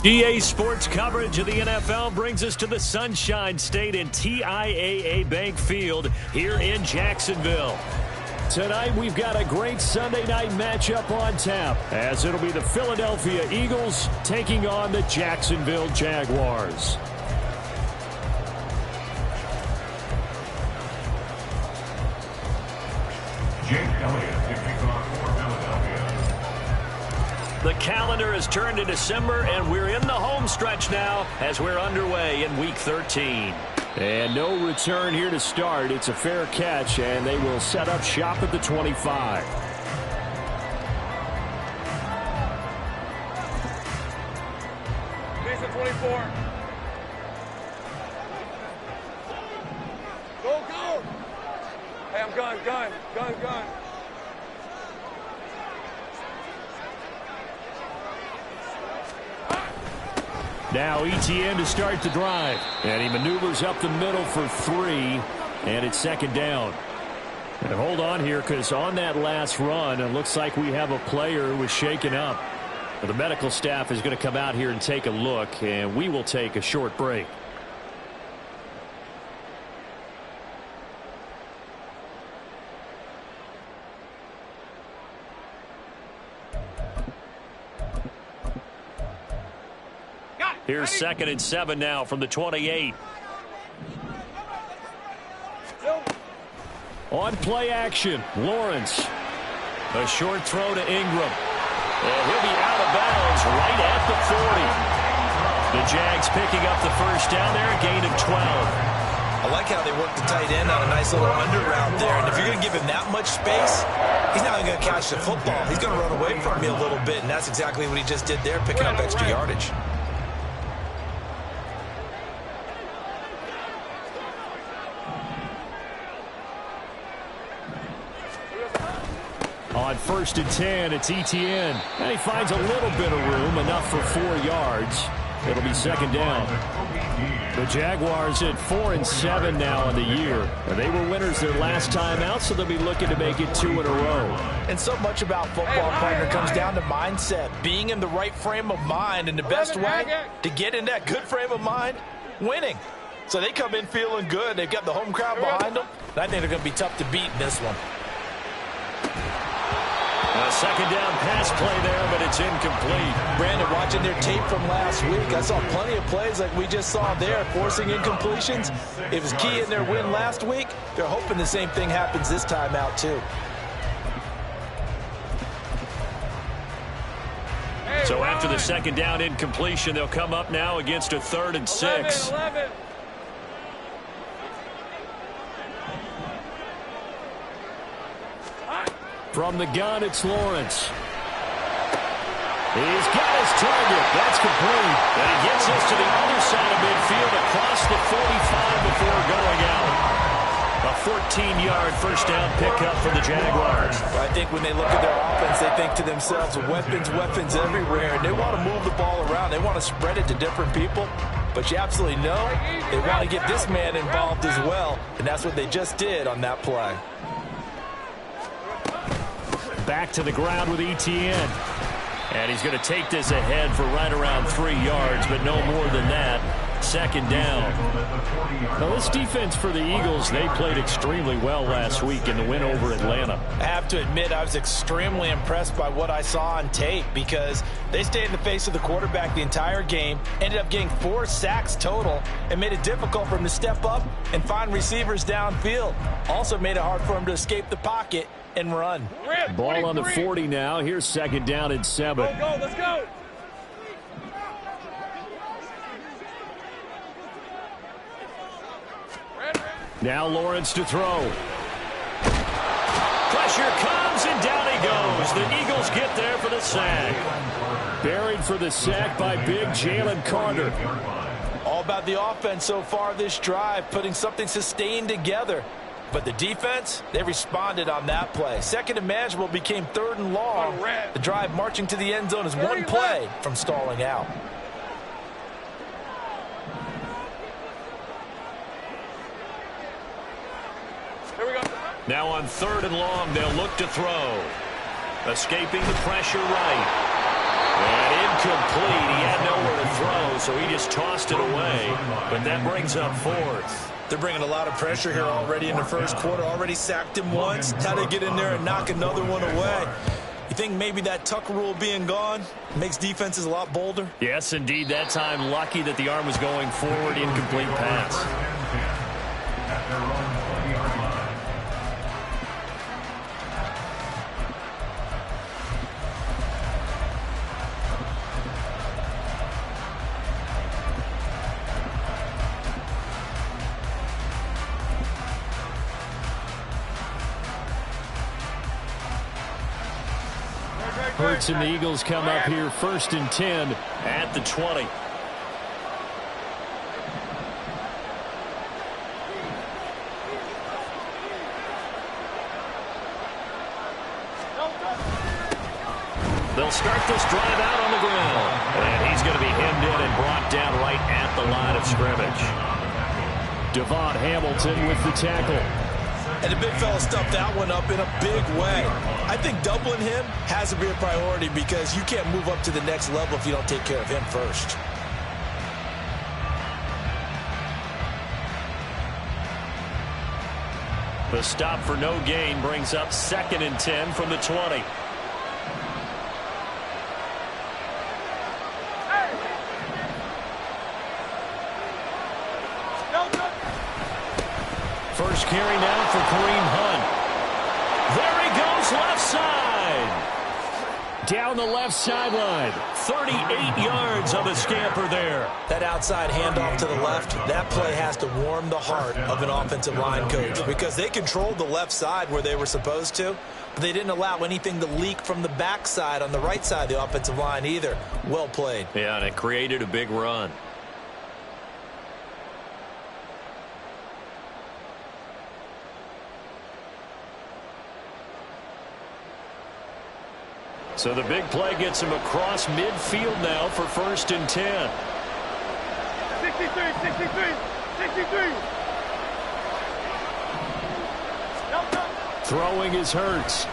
EA Sports coverage of the NFL brings us to the Sunshine State and TIAA Bank Field here in Jacksonville. Tonight we've got a great Sunday night matchup on tap, as it'll be the Philadelphia Eagles taking on the Jacksonville Jaguars. The calendar has turned to December, and we're in the home stretch now as we're underway in Week 13. And no return here to start. It's a fair catch, and they will set up shop at the 25. Mason 24. Go, go. Hey, I'm gun. Now Etienne to start the drive. And he maneuvers up the middle for 3. And it's second down. And hold on here, because on that last run, it looks like we have a player who was shaken up. The medical staff is going to come out here and take a look, and we will take a short break. Here's 2nd and 7 now from the 28. On play action, Lawrence. A short throw to Ingram. And he'll be out of bounds right at the 40. The Jags picking up the first down there, a gain of 12. I like how they work the tight end on a nice little under route there. And if you're going to give him that much space, he's not even going to catch the football. He's going to run away from you a little bit, and that's exactly what he just did there, picking up extra yardage. On 1st and 10, it's Etienne. And he finds a little bit of room, enough for 4 yards. It'll be second down. The Jaguars at 4 and 7 now in the year. And they were winners their last time out, so they'll be looking to make it 2 in a row. And so much about football, partner, comes down to mindset. Being in the right frame of mind, and the best way to get in that good frame of mind, winning. So they come in feeling good. They've got the home crowd behind them. And I think they're going to be tough to beat in this one. A second down pass play there, but it's incomplete. Brandon, watching their tape from last week, I saw plenty of plays like we just saw there, forcing incompletions. It was key in their win last week. They're hoping the same thing happens this time out, too. So after the second down incompletion, they'll come up now against a 3rd and 6. 11. From the gun, it's Lawrence. He's got his target. That's complete. And he gets us to the other side of midfield across the 45 before going out. A 14-yard first down pickup for the Jaguars. I think when they look at their offense, they think to themselves, weapons everywhere. And they want to move the ball around. They want to spread it to different people. But you absolutely know they want to get this man involved as well. And that's what they just did on that play. Back to the ground with Etienne. And he's going to take this ahead for right around 3 yards, but no more than that. Second down. Now, this defense for the Eagles, they played extremely well last week in the win over Atlanta. I have to admit, I was extremely impressed by what I saw on tape because they stayed in the face of the quarterback the entire game, ended up getting 4 sacks total, and made it difficult for him to step up and find receivers downfield. Also made it hard for him to escape the pocket and run. Ball on the 40 now. Here's second down and 7. Go, let's go. Now Lawrence to throw. Pressure comes, and down he goes. The Eagles get there for the sack. Buried for the sack by big Jalen Carter. All about the offense so far this drive, putting something sustained together. But the defense, they responded on that play. Second and manageable became 3rd and long. The drive marching to the end zone is one play from stalling out. Here we go. Now on 3rd and long, they'll look to throw. Escaping the pressure right. And incomplete. He had nowhere to throw, so he just tossed it away. But that brings up fourth. They're bringing a lot of pressure here already in the first quarter. Already sacked him once. How to get in there and knock another one away. You think maybe that Tucker rule being gone makes defenses a lot bolder? Yes, indeed. That time, lucky that the arm was going forward. Incomplete pass. Hurts and the Eagles come up here 1st and 10 at the 20. They'll start this drive out on the ground. And he's going to be hemmed in and brought down right at the line of scrimmage. Devon Hamilton with the tackle. And the big fella stuffed that one up in a big way. I think doubling him has to be a priority because you can't move up to the next level if you don't take care of him first. The stop for no gain brings up 2nd and 10 from the 20. First carry now for Kareem Hunt. There he goes, left side. Down the left sideline. 38 yards on the scamper there. That outside handoff to the left, that play has to warm the heart of an offensive line coach because they controlled the left side where they were supposed to, but they didn't allow anything to leak from the backside on the right side of the offensive line either. Well played. Yeah, and it created a big run. So the big play gets him across midfield now for 1st and 10. 63. Throwing is Hurts.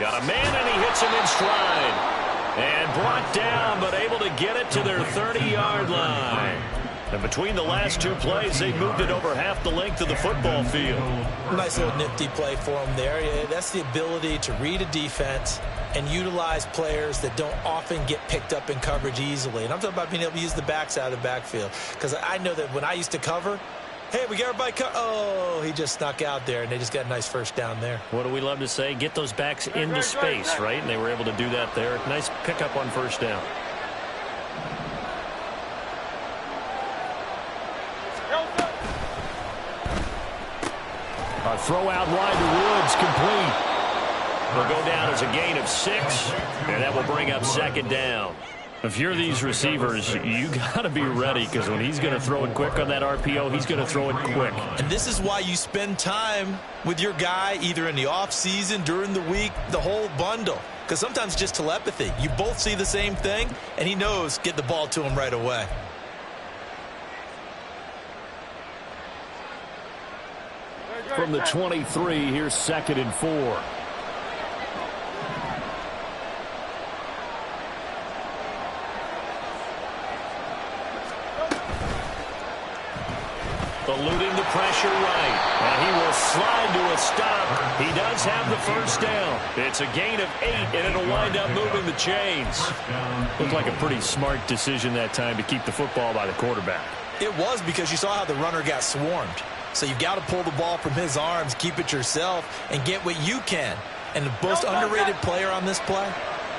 Got a man and he hits him in stride. And brought down, but able to get it to their 30-yard line. And between the last two plays, they moved it over half the length of the football field. Nice little nifty play for him there. Yeah, that's the ability to read a defense and utilize players that don't often get picked up in coverage easily. And I'm talking about being able to use the backside of the backfield. Because I know that when I used to cover, hey, we got everybody oh, he just snuck out there, and they just got a nice first down there. What do we love to say? Get those backs into space, right? And they were able to do that there. Nice pickup on 1st down. A throw out wide to Woods, complete. Will go down as a gain of 6, and that will bring up 2nd down. If you're these receivers, you got to be ready because when he's going to throw it quick on that RPO, he's going to throw it quick. And this is why you spend time with your guy either in the offseason, during the week, the whole bundle. Because sometimes just telepathy. You both see the same thing, and he knows get the ball to him right away. From the 23, here's 2nd and 4. Eluding the pressure right. And he will slide to a stop. He does have the 1st down. It's a gain of 8, and it'll wind up moving the chains. Looked like a pretty smart decision that time to keep the football by the quarterback. It was because you saw how the runner got swarmed. So you've got to pull the ball from his arms, keep it yourself, and get what you can. And the most underrated player on this play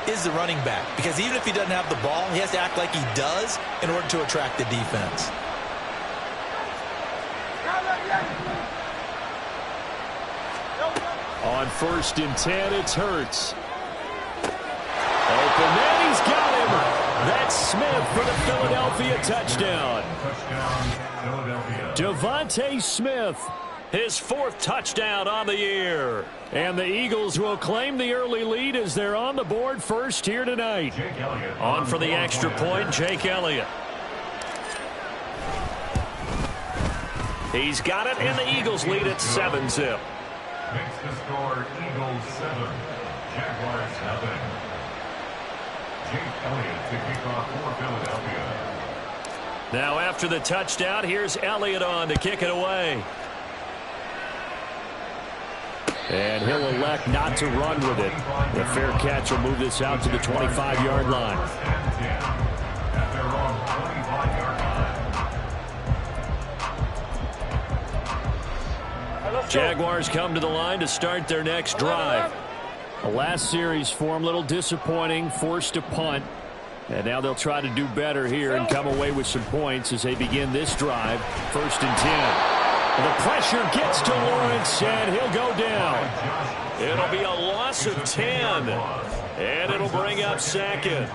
is the running back. Because even if he doesn't have the ball, he has to act like he does in order to attract the defense. On 1st and 10, it's Hurts. Open man, he's got him. That's Smith for the Philadelphia touchdown. Devontae Smith, his 4th touchdown on the year. And the Eagles will claim the early lead as they're on the board first here tonight. On for the extra point, Jake Elliott. He's got it, and the Eagles lead at 7-0. Makes the score Eagles 7, Jaguars 0. Now after the touchdown, here's Elliott on to kick it away. And he'll elect not to run with it. The fair catch will move this out to the 25-yard line. Jaguars come to the line to start their next drive. The last series for them, a little disappointing, forced to punt. And now they'll try to do better here and come away with some points as they begin this drive. 1st and 10. The pressure gets to Lawrence, and he'll go down. It'll be a loss of 10. And it'll bring up 2nd.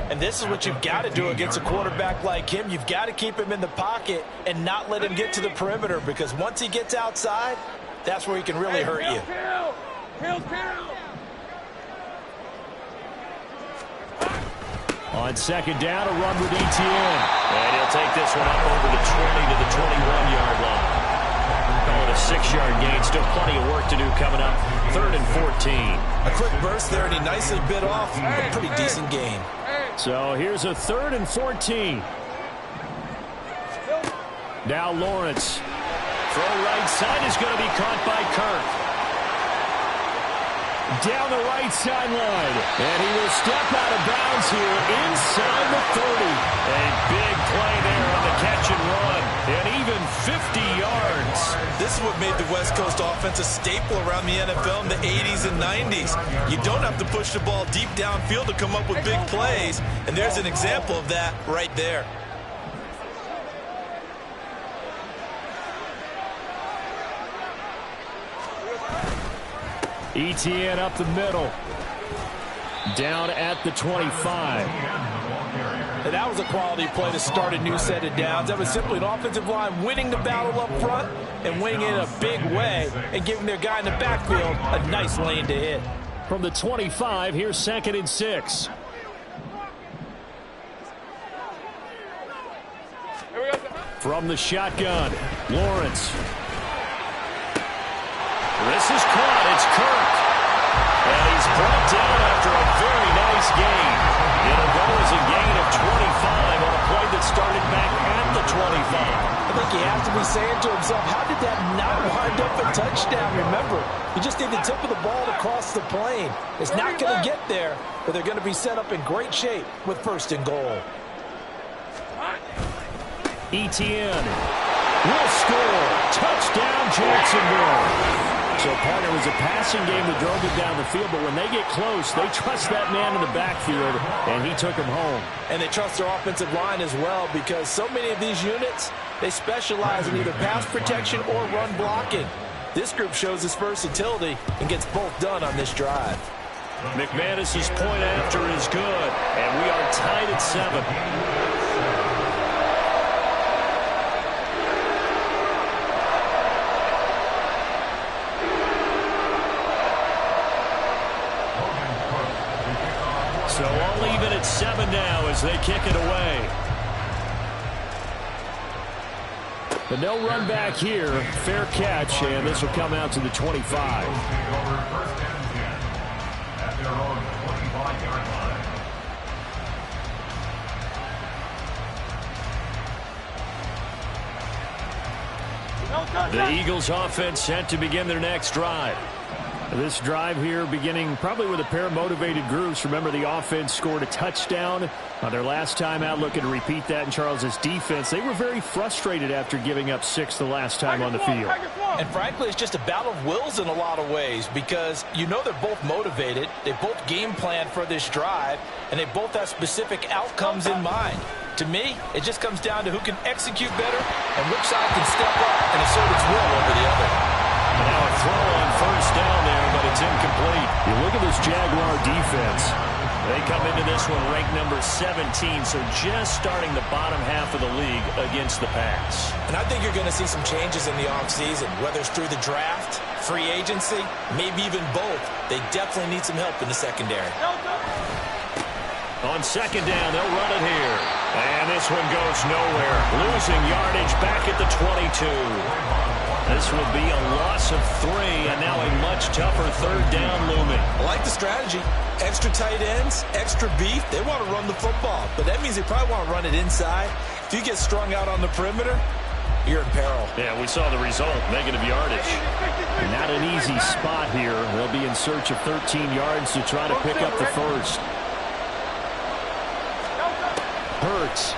And this is what you've got to do against a quarterback like him. You've got to keep him in the pocket and not let him get to the perimeter, because once he gets outside, that's where he can really hurt you. On 2nd down, a run with Etienne. And he'll take this one up over the 20 to the 21-yard line. Call it a 6-yard gain. Still plenty of work to do coming up. 3rd and 14. A quick burst there, and he nicely bit off a pretty decent gain. So here's a 3rd and 14. Now Lawrence. Throw right side is going to be caught by Kirk. Down the right sideline. And he will step out of bounds here inside the 30. A big play there on the catch and run. And even 50 yards. This is what made the West Coast offense a staple around the NFL in the 80s and 90s. You don't have to push the ball deep downfield to come up with big plays. And there's an example of that right there. Etienne up the middle. Down at the 25. And that was a quality play to start a new set of downs. That was simply an offensive line winning the battle up front and winning it in a big way and giving their guy in the backfield a nice lane to hit. From the 25, here's 2nd and 6. From the shotgun, Lawrence. This is caught. It's Kirk. And he's brought down after a very nice gain. It'll go as a gain of 25 on a play that started back at the 25. I think he has to be saying to himself, how did that not wind up a touchdown? Remember, you just need the tip of the ball to cross the plane. It's not going to get there, but they're going to be set up in great shape with 1st and goal. Etienne will score. Touchdown, Jacksonville. So, partner, it was a passing game that drove him down the field, but when they get close, they trust that man in the backfield, and he took him home. And they trust their offensive line as well, because so many of these units, they specialize in either pass protection or run blocking. This group shows its versatility and gets both done on this drive. McManus's point after is good, and we are tied at 7. So all even at 7 now as they kick it away. But no run back here. Fair catch, and this will come out to the 25. The Eagles offense set to begin their next drive. This drive here beginning probably with a pair of motivated groups. Remember, the offense scored a touchdown on their last time out, looking to repeat that in Charles's defense. They were very frustrated after giving up 6 the last time on the field. And frankly, it's just a battle of wills in a lot of ways, because you know they're both motivated. They both game planned for this drive, and they both have specific outcomes in mind. To me, it just comes down to who can execute better and which side can step up and assert its will over the other. Now a throw on 1st down there, but it's incomplete. You look at this Jaguar defense. They come into this one ranked number 17, so just starting the bottom half of the league against the pass. And I think you're going to see some changes in the offseason, whether it's through the draft, free agency, maybe even both. They definitely need some help in the secondary. On 2nd down, they'll run it here. And this one goes nowhere. Losing yardage back at the 22. This will be a loss of 3, and now a much tougher third down looming. I like the strategy. Extra tight ends, extra beef. They want to run the football, but that means they probably want to run it inside. If you get strung out on the perimeter, you're in peril. Yeah, we saw the result, negative yardage. Not an easy spot here. They'll be in search of 13 yards to try to pick up the first. Hurts.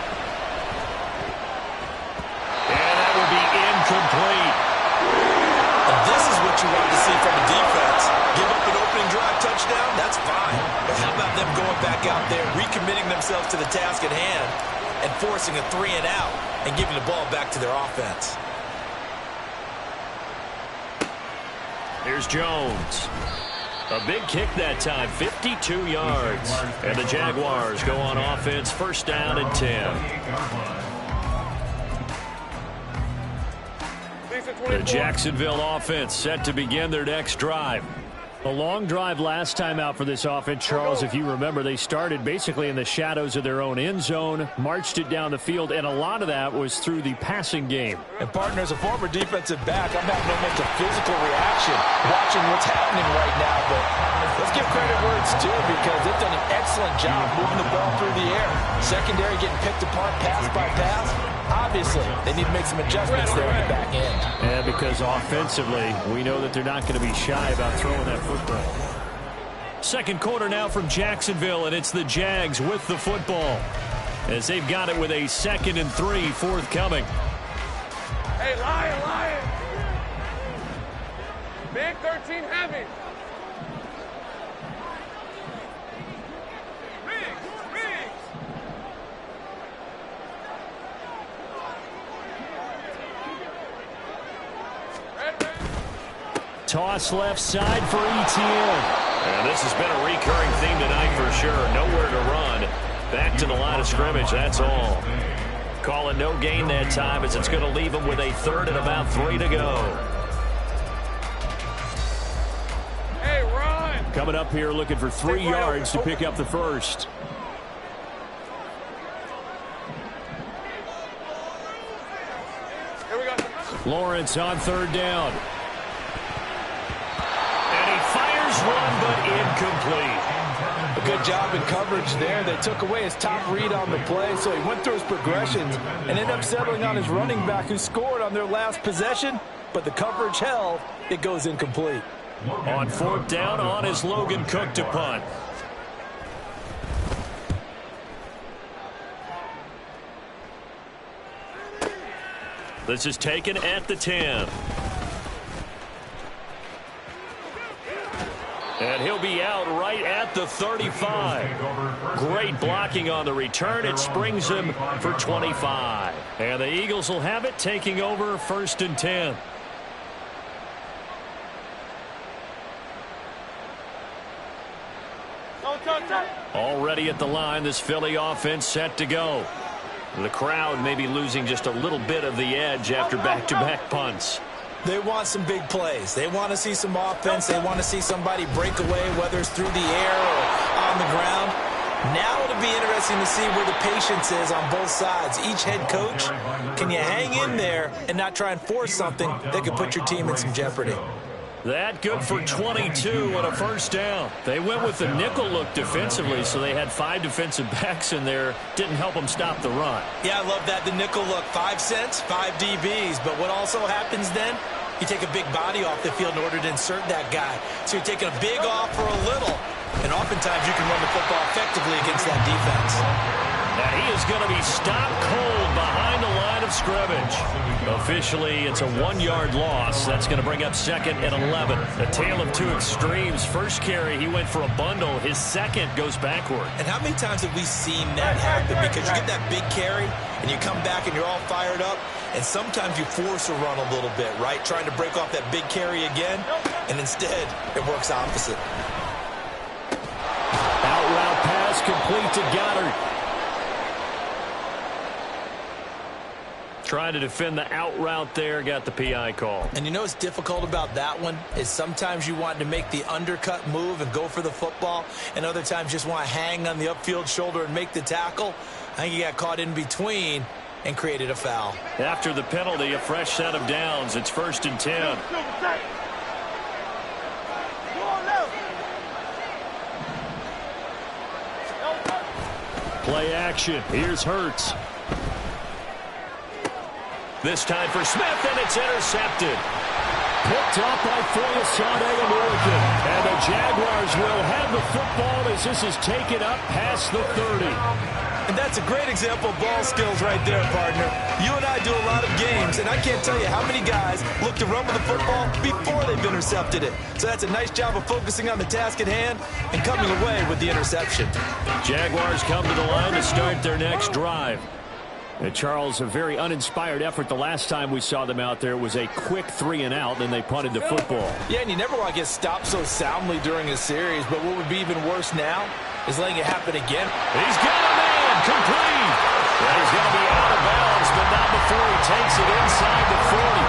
And that will be incomplete. And this is what you want to see from a defense. Give up an opening drive touchdown, that's fine. But how about them going back out there, recommitting themselves to the task at hand, and forcing a 3 and out, and giving the ball back to their offense. Here's Jones. A big kick that time, 52 yards. And the Jaguars go on offense, first down and 10. The Jacksonville offense set to begin their next drive. A long drive last time out for this offense, Charles. If you remember, they started basically in the shadows of their own end zone, marched it down the field, and a lot of that was through the passing game. And partner, as a former defensive back, I'm having almost a physical reaction watching what's happening right now. But let's give credit where it's due, because they've done an excellent job moving the ball through the air. Secondary getting picked apart pass by pass. Obviously, they need to make some adjustments there on the back end. And because offensively, we know that they're not going to be shy about throwing that football. Second quarter now from Jacksonville, and it's the Jags with the football, as they've got it with a 2nd and 3 forthcoming. Hey, Lion. Big 13 heavy. Toss left side for Etienne. And this has been a recurring theme tonight for sure. Nowhere to run. Back to the line of scrimmage, that's all. Calling no gain that time, as it's going to leave them with a 3rd and about 3 to go. Hey, run! Coming up here looking for 3 yards to pick up the first. Here we go. Lawrence on 3rd down. One, but incomplete. A good job in coverage there. They took away his top read on the play, so he went through his progressions and ended up settling on his running back, who scored on their last possession, but the coverage held. It goes incomplete. On 4th down, on is Logan Cook to punt. This is taken at the 10. And he'll be out right at the 35. Great blocking on the return. It springs him for 25. And the Eagles will have it, taking over 1st and 10. Already at the line, this Philly offense set to go. The crowd may be losing just a little bit of the edge after back-to-back punts. They want some big plays. They want to see some offense. They want to see somebody break away, whether it's through the air or on the ground. Now it'll be interesting to see where the patience is on both sides. Each head coach, can you hang in there and not try and force something that could put your team in some jeopardy? That good for 22 on a first down. They went with the nickel look defensively, so they had 5 defensive backs in there. Didn't help them stop the run. Yeah, I love that, the nickel look. 5 cents, 5 DBs. But what also happens then, you take a big body off the field in order to insert that guy. So you're taking a big off for a little. And oftentimes you can run the football effectively against that defense. And he is going to be stopped cold behind the line of scrimmage. Officially, it's a 1-yard loss. That's going to bring up 2nd and 11. A tale of 2 extremes. First carry, he went for a bundle. His second goes backward. And how many times have we seen that happen? Because you get that big carry, and you come back and you're all fired up, and sometimes you force a run a little bit, right? Trying to break off that big carry again, and instead, it works opposite. Out route pass complete to Goddard. Trying to defend the out route there, got the PI call. And you know what's difficult about that one is sometimes you want to make the undercut move and go for the football, and other times just want to hang on the upfield shoulder and make the tackle. I think he got caught in between, and created a foul. After the penalty, a fresh set of downs. It's 1st and 10. Play action. Here's Hurts. This time for Smith, and it's intercepted. Picked up by Foyesade and Oregon. And the Jaguars will have the football as this is taken up past the 30. And that's a great example of ball skills right there, partner. You and I do a lot of games, and I can't tell you how many guys look to run with the football before they've intercepted it. So that's a nice job of focusing on the task at hand and coming away with the interception. Jaguars come to the line to start their next drive. And Charles, a very uninspired effort the last time we saw them out there. It was a quick 3-and-out, and they punted the football. Yeah, and you never want to get stopped so soundly during a series, but what would be even worse now is letting it happen again. He's got a man, complete. And he's going to be out of bounds, but not before he takes it inside the 40.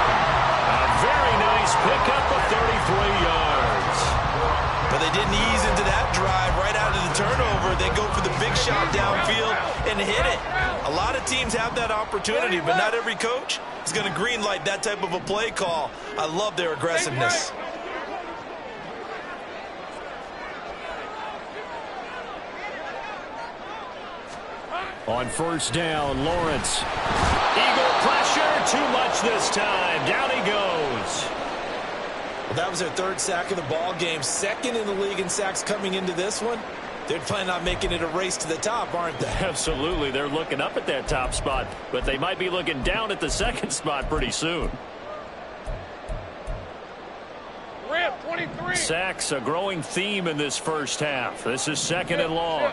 A very nice pickup of 33 yards. But they didn't ease into that drive right out of the turnover. They go for the big shot downfield and hit it. A lot of teams have that opportunity, but not every coach is going to green light that type of a play call. I love their aggressiveness. On 1st down, Lawrence. Eagle pressure, too much this time. Down he goes. Well, that was their 3rd sack of the ball game. 2nd in the league in sacks coming into this one. They're planning on making it a race to the top, aren't they? Absolutely. They're looking up at that top spot, but they might be looking down at the 2nd spot pretty soon. Rip, 23. Sacks, a growing theme in this first half. This is 2nd and long.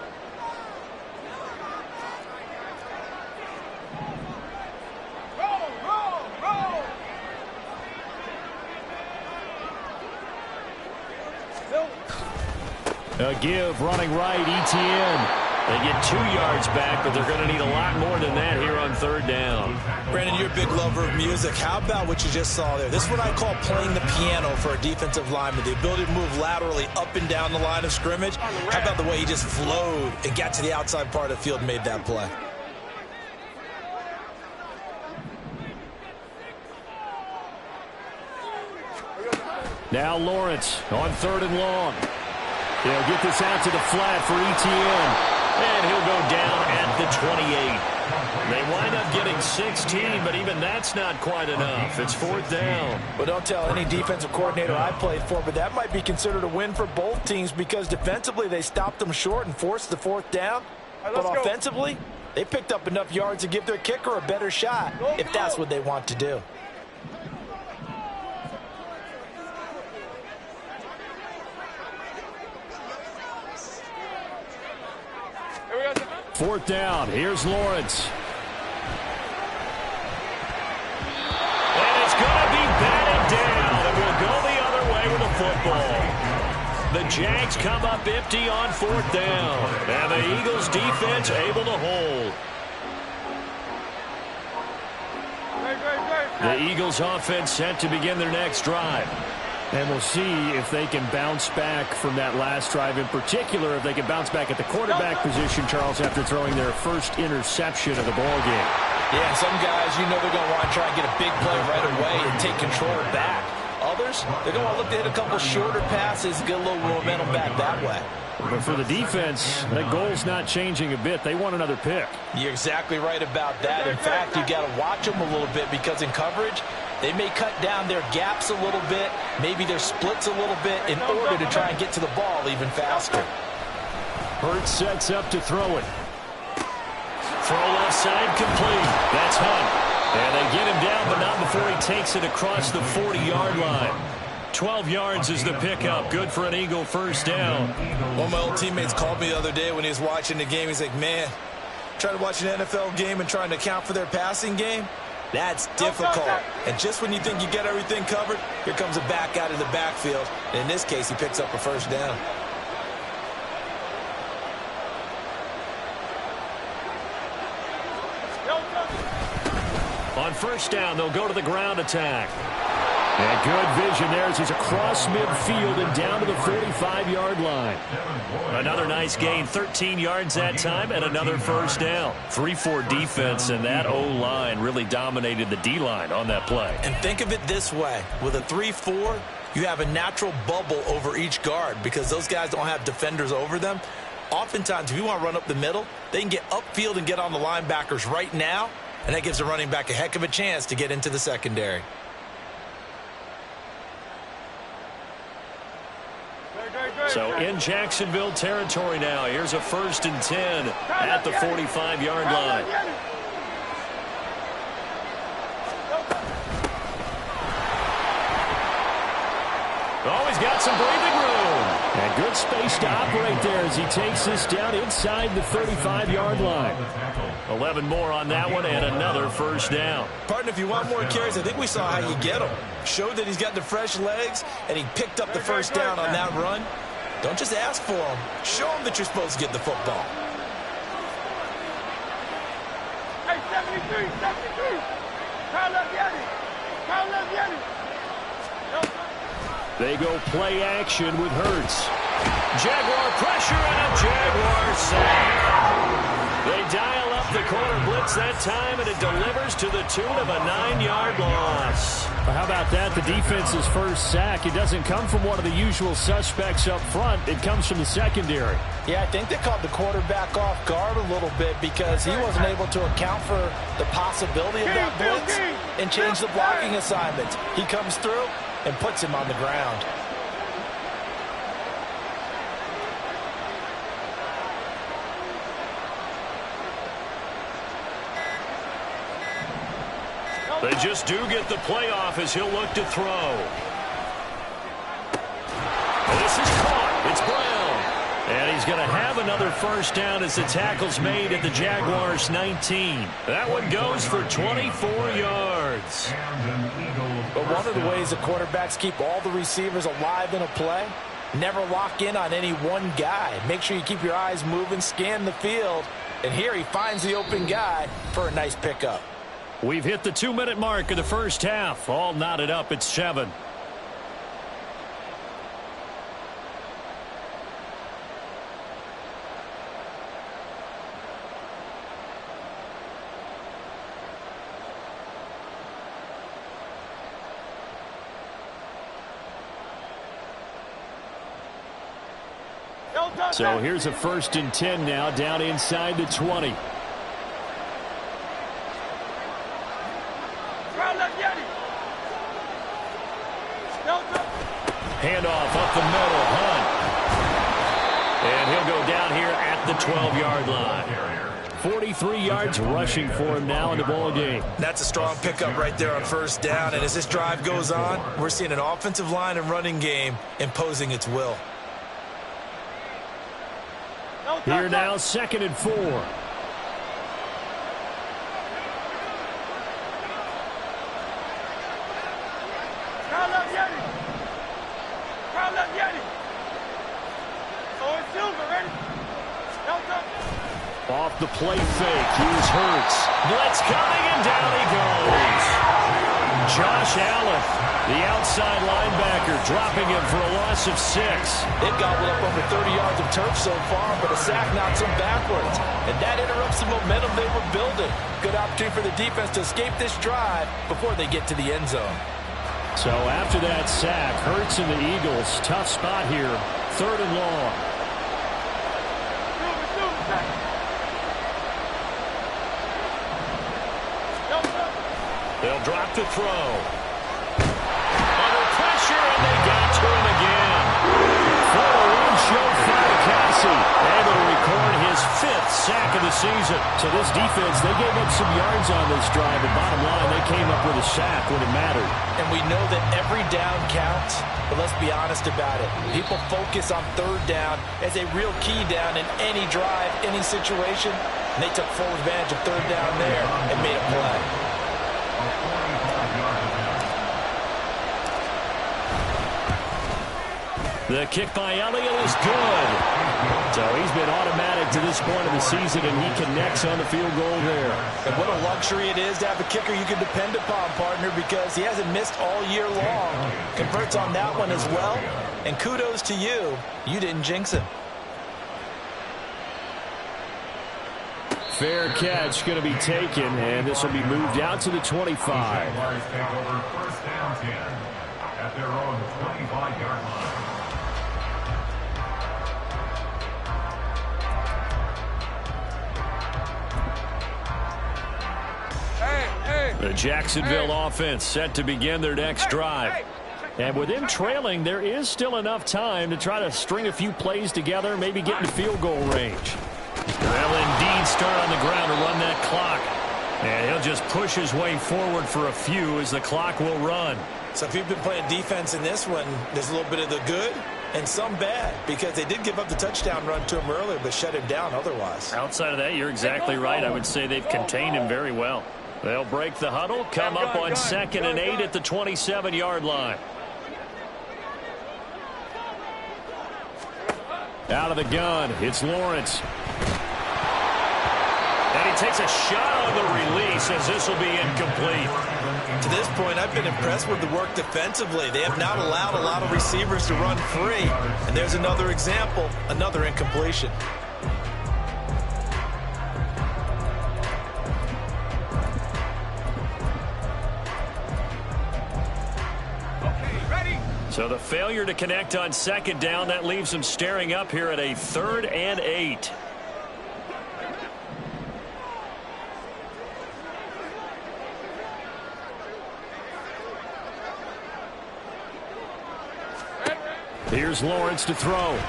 A give, running right, ETN. They get 2 yards back, but they're going to need a lot more than that here on 3rd down. Brandon, you're a big lover of music. How about what you just saw there? This is what I call playing the piano for a defensive lineman. The ability to move laterally up and down the line of scrimmage. How about the way he just flowed and got to the outside part of the field and made that play? Now Lawrence on 3rd and long. They'll get this out to the flat for ETN. And he'll go down at the 28. They wind up getting 16, but even that's not quite enough. It's 4th down. Well, don't tell any defensive coordinator I played for, but that might be considered a win for both teams because defensively they stopped them short and forced the 4th down. But offensively, they picked up enough yards to give their kicker a better shot if that's what they want to do. Fourth down. Here's Lawrence. And it's going to be batted down. It will go the other way with the football. The Jags come up empty on 4th down. And the Eagles defense able to hold. The Eagles offense set to begin their next drive. And we'll see if they can bounce back from that last drive. In particular, if they can bounce back at the quarterback position, Charles, after throwing their first interception of the ballgame. Yeah, and some guys, you know they're going to want to try and get a big play right away and take control back. Others, they're going to look to hit a couple shorter passes, get a little momentum back that way. But for the defense, that goal's not changing a bit. They want another pick. You're exactly right about that. In fact, you got to watch them a little bit because in coverage, they may cut down their gaps a little bit, maybe their splits a little bit in order to try and get to the ball even faster. Hurts sets up to throw it. Throw left side complete. That's Hunt. And they get him down, but not before he takes it across the 40-yard line. 12 yards is the pickup. Good for an Eagle first down. One of my old teammates called me the other day when he was watching the game. He's like, man, trying to watch an NFL game and trying to account for their passing game, that's difficult. And just when you think you get everything covered, here comes a back out of the backfield. And in this case, he picks up a first down. On first down, they'll go to the ground attack. And good vision there as he's across midfield and down to the 45-yard line. Another nice gain, 13 yards that time, and another first down. 3-4 defense, and that O-line really dominated the D-line on that play. And think of it this way. With a 3-4, you have a natural bubble over each guard because those guys don't have defenders over them. Oftentimes, if you want to run up the middle, they can get upfield and get on the linebackers right now, and that gives the running back a heck of a chance to get into the secondary. So in Jacksonville territory now. Here's a 1st and 10 at the 45-yard line. Oh, he's got some breathing room. And good space to operate there as he takes this down inside the 35-yard line. 11 more on that one and another first down. Partner, if you want more carries, I think we saw how you get him. Showed that he's got the fresh legs, and he picked up the first down on that run. Don't just ask for him. Show him that you're supposed to get the football. Hey, 73, 73. Kyle Leviani. Kyle Leviani. They go play action with Hurts. Jaguar pressure and a Jaguar sack. They dial up the corner blitz that time, and it delivers to the tune of a 9-yard loss. Well, how about that? The defense's first sack. It doesn't come from one of the usual suspects up front. It comes from the secondary. Yeah, I think they caught the quarterback off guard a little bit because he wasn't able to account for the possibility of that blitz and change the blocking assignments. He comes through and puts him on the ground. They just do get the playoff as he'll look to throw. This is caught. It's Brown. And he's going to have another first down as the tackle's made at the Jaguars' 19. That one goes for 24 yards. But one of the ways the quarterbacks keep all the receivers alive in a play, never lock in on any one guy. Make sure you keep your eyes moving, scan the field. And here he finds the open guy for a nice pickup. We've hit the 2-minute mark of the first half. All knotted up at 7. So here's a 1st and 10 now down inside the 20. Handoff up the middle, Hunt. And he'll go down here at the 12-yard line. 43 yards rushing for him now in the ball game. That's a strong pickup right there on first down. And as this drive goes on, we're seeing an offensive line and running game imposing its will. Here now, 2nd and 4. Off the play fake, here's Hurts. Blitz coming, and down he goes. Josh Allen, the outside linebacker, dropping him for a loss of 6. They've gobbled up over 30 yards of turf so far, but a sack knocks them backwards. And that interrupts the momentum they were building. Good opportunity for the defense to escape this drive before they get to the end zone. So after that sack, Hurts and the Eagles, tough spot here, 3rd and long. They'll drop to throw. Under pressure, and they got to him again. For a one-show Cassie, able to record his 5th sack of the season. So this defense, they gave up some yards on this drive, but bottom line, they came up with a sack when it mattered. And we know that every down counts, but let's be honest about it. People focus on 3rd down as a real key down in any drive, any situation, and they took full advantage of 3rd down there and made a play. The kick by Elliott is good. So he's been automatic to this point of the season, and he connects on the field goal there. And what a luxury it is to have a kicker you can depend upon, partner, because he hasn't missed all year long. Converts on that one as well. And kudos to you. You didn't jinx him. Fair catch going to be taken, and this will be moved out to the 25. Jaguars take over first down 10 at their own 25-yard line. The Jacksonville offense set to begin their next drive. And with them trailing, there is still enough time to try to string a few plays together, maybe get into field goal range. They'll indeed start on the ground to run that clock. And he'll just push his way forward for a few as the clock will run. So if you've been playing defense in this one, there's a little bit of the good and some bad, because they did give up the touchdown run to him earlier, but shut him down otherwise. Outside of that, you're exactly right. I would say they've contained him very well. They'll break the huddle, come up on 2nd and 8 at the 27-yard line. Out of the gun, it's Lawrence. And he takes a shot on the release as this will be incomplete. To this point, I've been impressed with the work defensively. They have not allowed a lot of receivers to run free. And there's another example, another incompletion. So the failure to connect on 2nd down, that leaves them staring up here at a 3rd and 8. Here's Lawrence to throw. Nowhere to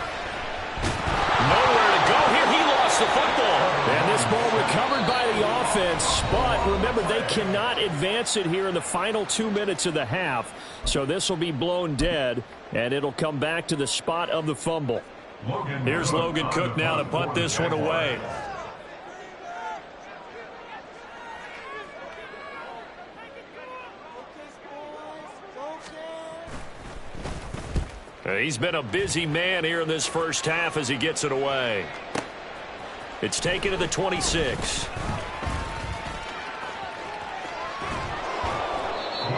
go here. He lost the football. And this ball recovered by the offense. But remember, they cannot advance it here in the final 2 minutes of the half. So this will be blown dead, and it'll come back to the spot of the fumble. Here's Logan Cook now to punt this one away. He's been a busy man here in this first half as he gets it away. It's taken to the 26.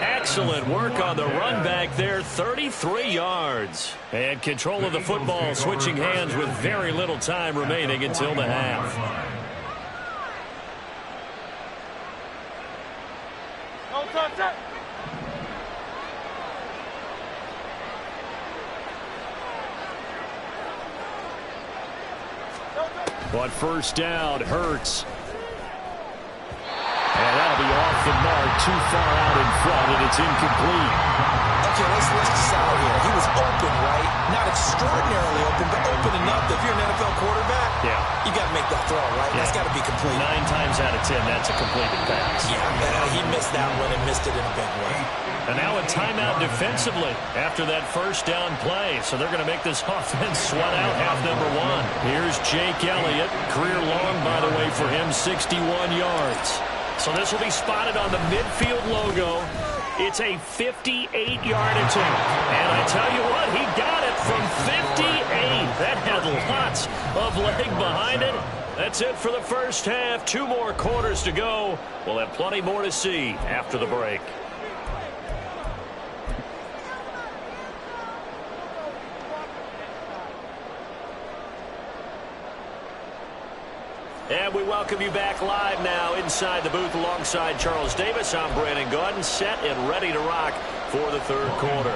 Excellent work on the run back there, 33 yards. And control of the football switching hands with very little time remaining until the half. But first down, Hurts. And that'll be off the mark, too far out in front, and it's incomplete. Okay, let's decide here. He was open, right? Not extraordinarily open, but open enough that if you're an NFL quarterback, you got to make that throw, right? Yeah. That's got to be complete. 9 times out of 10, that's a completed pass. Yeah, he missed that one and missed it in a big way. And now a timeout defensively after that first down play. So they're going to make this offense sweat out half number 1. Here's Jake Elliott. Career long, by the way, for him, 61 yards. So this will be spotted on the midfield logo. It's a 58-yard attempt. And I tell you what, he got it from 58. That had lots of leg behind it. That's it for the first half. 2 more quarters to go. We'll have plenty more to see after the break. And we welcome you back live now inside the booth alongside Charles Davis. I'm Brandon Gaudin, set and ready to rock for the third quarter.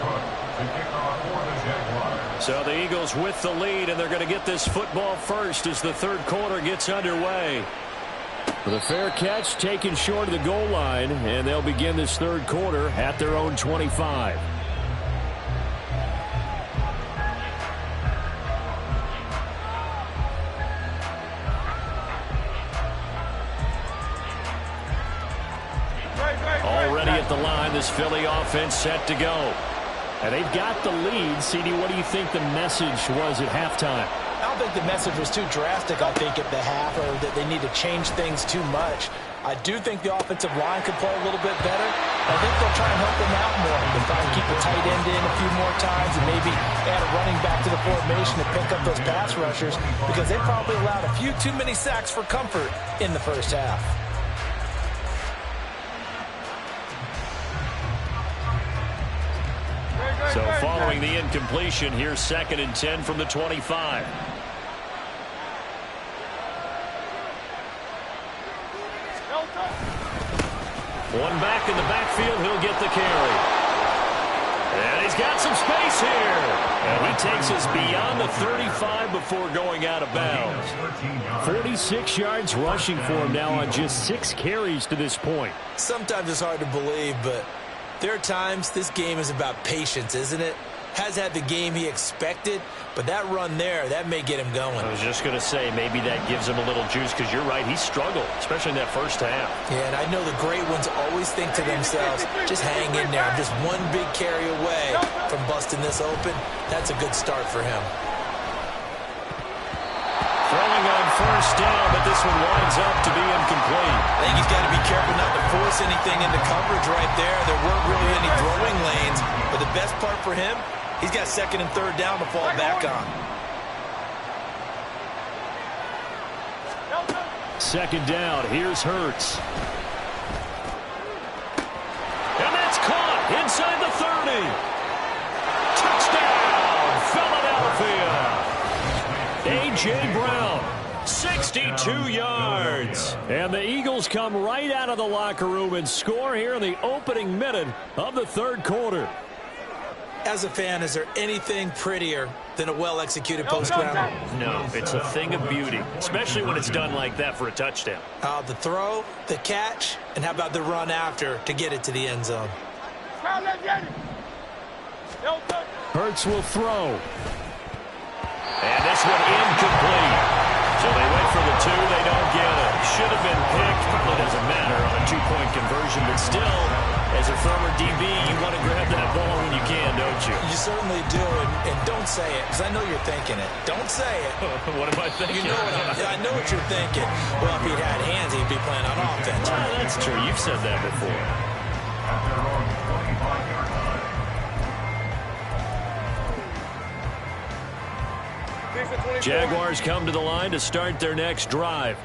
So the Eagles with the lead, and they're going to get this football first as the third quarter gets underway. With a fair catch taken short of the goal line, and they'll begin this third quarter at their own 25. Already at the line, this Philly offense set to go. And they've got the lead. CD, what do you think the message was at halftime? I don't think the message was too drastic, I think, at the half, or that they need to change things too much. I do think the offensive line could play a little bit better. I think they'll try and help him out more. They'll try and keep the tight end in a few more times and maybe add a running back to the formation to pick up those pass rushers because they probably allowed a few too many sacks for comfort in the first half. So following the incompletion, here's 2nd and 10 from the 25. One back in the backfield, he'll get the carry. And he's got some space here. And he takes us beyond the 35 before going out of bounds. 46 yards rushing for him now on just 6 carries to this point. Sometimes it's hard to believe, but there are times this game is about patience, isn't it? Has had the game he expected, but that run there, that may get him going. I was just going to say, maybe that gives him a little juice because you're right, he struggled, especially in that first half. Yeah, and I know the great ones always think to themselves, just hang in there. I'm just one big carry away from busting this open. That's a good start for him. Throwing on first down, but this one winds up to be incomplete. I think he's got to be careful not to force anything into coverage right there. There weren't really any throwing lanes, but the best part for him, he's got 2nd and 3rd down to fall back on. 2nd down, here's Hurts. And that's caught inside the 30. Touchdown, Philadelphia. A.J. Brown, 62 yards. And the Eagles come right out of the locker room and score here in the opening minute of the 3rd quarter. As a fan, is there anything prettier than a well-executed post-round? No, it's a thing of beauty, especially when it's done like that for a touchdown. The throw, the catch, and how about the run after to get it to the end zone? Hurts will throw. And this one incomplete. So they wait for the 2, they don't get it. Should have been picked. Probably doesn't matter on a 2-point conversion, but still, as a former DB, you want to grab that ball when you can, don't you? You certainly do, and don't say it, because I know you're thinking it. Don't say it. What am I thinking? You know I know what you're thinking. Well, if he'd had hands, he'd be playing on offense. That's true. You've said that before. At their own 25-yard line. Jaguars come to the line to start their next drive.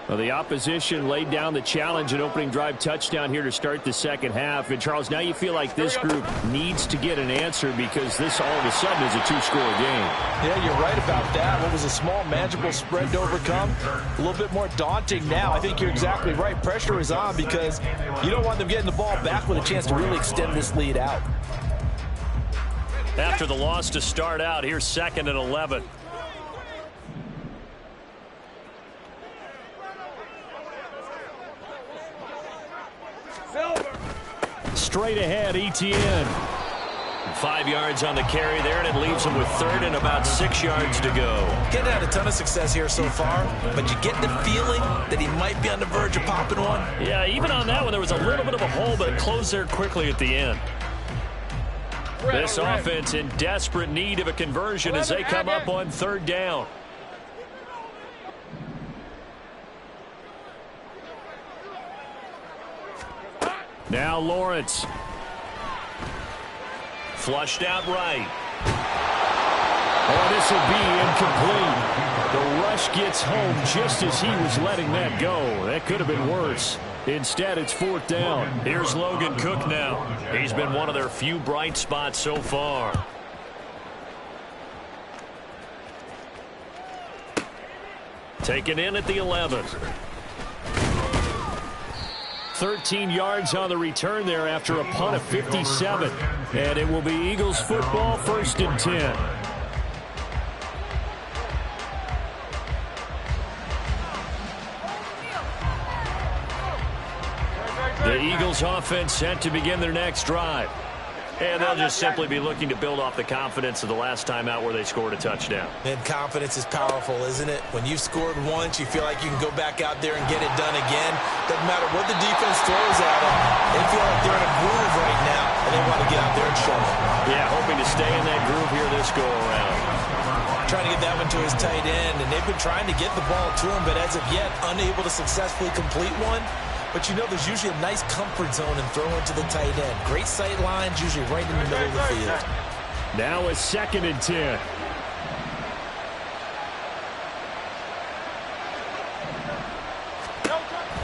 Well, the opposition laid down the challenge and opening drive touchdown here to start the second half. And, Charles, now you feel like this group needs to get an answer because this all of a sudden is a 2-score game. Yeah, you're right about that. What was a small, manageable spread to overcome? A little bit more daunting now. I think you're exactly right. Pressure is on because you don't want them getting the ball back with a chance to really extend this lead out. After the loss to start out, here's 2nd and 11. Straight ahead, ETN. 5 yards on the carry there, and it leaves him with 3rd and about 6 yards to go. Getting had a ton of success here so far, but you get the feeling that he might be on the verge of popping one. Yeah, even on that one, there was a little bit of a hole, but it closed there quickly at the end. This offense in desperate need of a conversion as they come up on 3rd down. Now Lawrence. Flushed out right. Oh, this will be incomplete. The rush gets home just as he was letting that go. That could have been worse. Instead, it's 4th down. Here's Logan Cook now. He's been one of their few bright spots so far. Taken in at the 11. 13 yards on the return there after a punt of 57. And it will be Eagles football, 1st and 10. The Eagles offense set to begin their next drive. And they'll just simply be looking to build off the confidence of the last time out where they scored a touchdown. And confidence is powerful, isn't it? When you've scored once, you feel like you can go back out there and get it done again. Doesn't matter what the defense throws at them. They feel like they're in a groove right now, and they want to get out there and show it. Yeah, hoping to stay in that groove here this go-around. Trying to get that one to his tight end, and they've been trying to get the ball to him, but as of yet, unable to successfully complete one. but you know there's usually a nice comfort zone in throwing to the tight end. Great sight lines, usually right in the middle of the field. Now a 2nd and 10.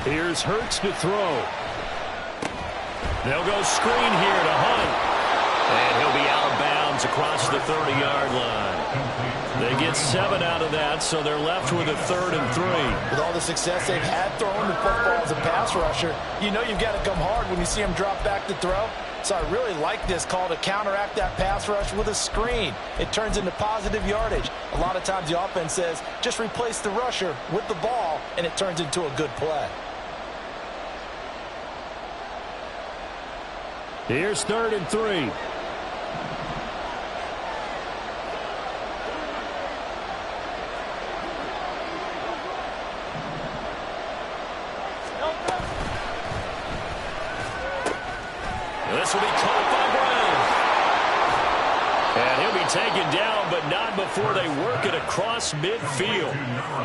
Here's Hurts to throw. They'll go screen here to Hunt. And he'll be out of bounds across the 30-yard line. They get 7 out of that, so they're left with a 3rd and 3. With all the success they've had throwing the football as a pass rusher, you know you've got to come hard when you see them drop back to throw. So I really like this call to counteract that pass rush with a screen. It turns into positive yardage. A lot of times the offense says, just replace the rusher with the ball, and it turns into a good play. Here's 3rd and 3. This will be caught by Brown. And he'll be taken down, but not before they work it across midfield.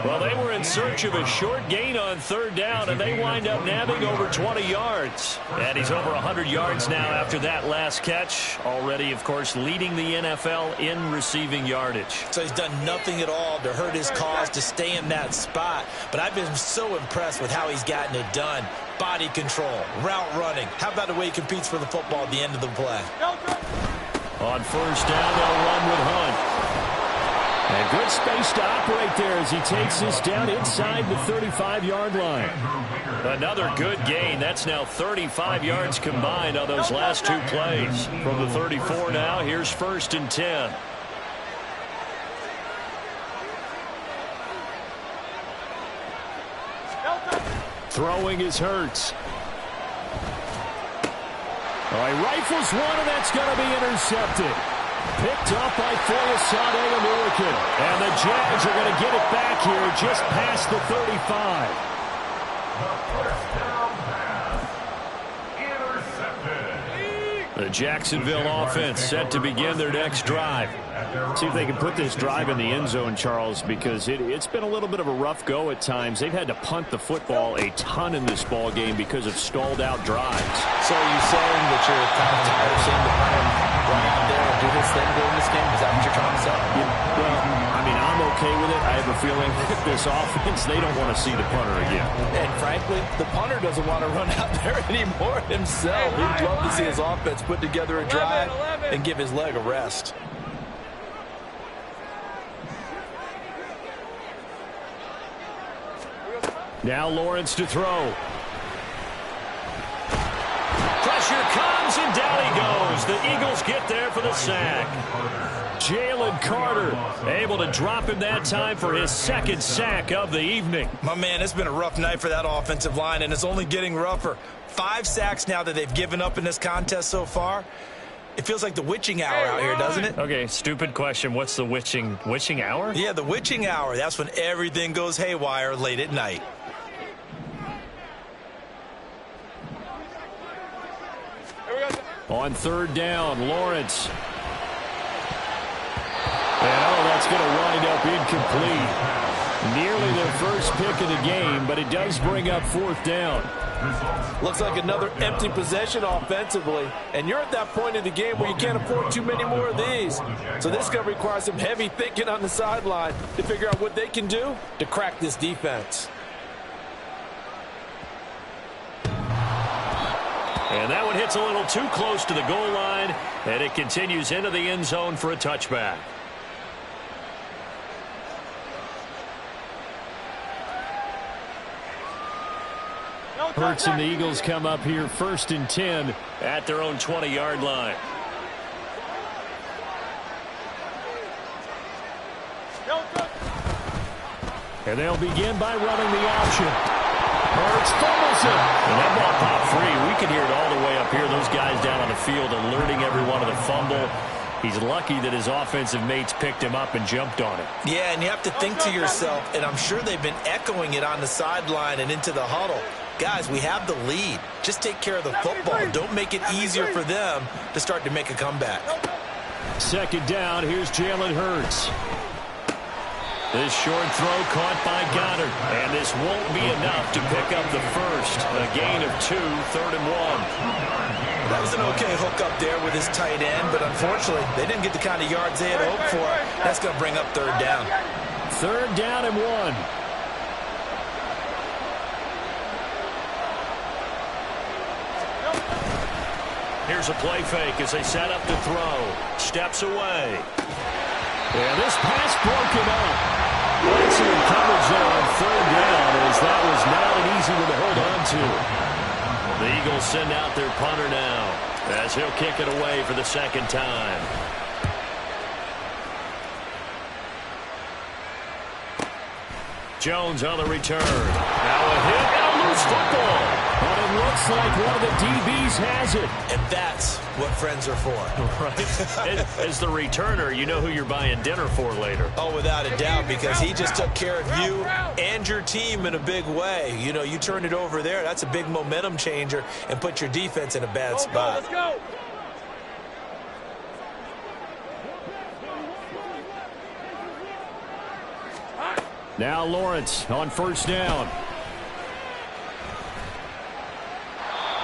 Well, they were in search of a short gain on 3rd down, and they wind up nabbing over 20 yards. And he's over 100 yards now after that last catch. Already, of course, leading the NFL in receiving yardage. So he's done nothing at all to hurt his cause, to stay in that spot. But I've been so impressed with how he's gotten it done. Body control, route running. How about the way he competes for the football at the end of the play? On 1st down, they'll run with Hunt. And good space to operate there as he takes this down inside the 35-yard line. Another good gain. That's now 35 yards combined on those last 2 plays. From the 34 now, here's 1st and 10. Throwing is Hurts. Oh, he rifles one, and that's going to be intercepted. Picked up by Foyesade American. And the Jags are going to get it back here just past the 35. The Jacksonville offense set to begin their next drive. See if they can put this drive in the end zone, Charles, because it's been a little bit of a rough go at times. They've had to punt the football a ton in this ball game because of stalled out drives. So are you saying that you're kind of tired of seeing the punter run out there and do this thing during this game? Is that what you're trying to say? Well, I mean, I'm okay with it. I have a feeling that this offense, they don't want to see the punter again. And frankly, the punter doesn't want to run out there anymore himself. He'd love to see his offense put together a drive and give his leg a rest. Now Lawrence to throw. Pressure comes, and down he goes. The Eagles get there for the sack. Jalen Carter able to drop him that time for his 2nd sack of the evening. My man, it's been a rough night for that offensive line, and it's only getting rougher. 5 sacks now that they've given up in this contest so far. It feels like the witching hour out here, doesn't it? Okay, stupid question. What's the witching hour? Yeah, the witching hour. That's when everything goes haywire late at night. On 3rd down, Lawrence. And that's going to wind up incomplete. Nearly their first pick of the game, but it does bring up 4th down. Looks like another empty possession offensively, and you're at that point in the game where you can't afford too many more of these. So this is going to require some heavy thinking on the sideline to figure out what they can do to crack this defense. And that one hits a little too close to the goal line, and it continues into the end zone for a touchback. Hurts and the Eagles come up here 1st and 10 at their own 20-yard line. And they'll begin by running the option. Hurts fumbles it. And that ball popped free. We can hear it all the way up here. Those guys down on the field alerting everyone of the fumble. He's lucky that his offensive mates picked him up and jumped on it. Yeah, and you have to think to yourself, and I'm sure they've been echoing it on the sideline and into the huddle. Guys, we have the lead. Just take care of the football. Don't make it easier for them to start to make a comeback. 2nd down, here's Jalen Hurts. This short throw caught by Goddard. And this won't be enough to pick up the first. A gain of 2, 3rd and 1. That was an okay hookup there with his tight end, but unfortunately, they didn't get the kind of yards they had hoped for. That's going to bring up 3rd down. 3rd down and 1. Here's a play fake as they set up to throw. Steps away. And this pass broken up. Excellent coverage there on 3rd down, as that was not an easy one to hold on to. The Eagles send out their punter now, as he'll kick it away for the 2nd time. Jones on the return. Now a hit and a loose football. But it looks like one of the DBs has it. And that's what friends are for. Right. As the returner, you know who you're buying dinner for later. Oh, without a doubt, because he just took care of you and your team in a big way. You know, you turned it over there. That's a big momentum changer and put your defense in a bad spot. Let's go. Now Lawrence on 1st down.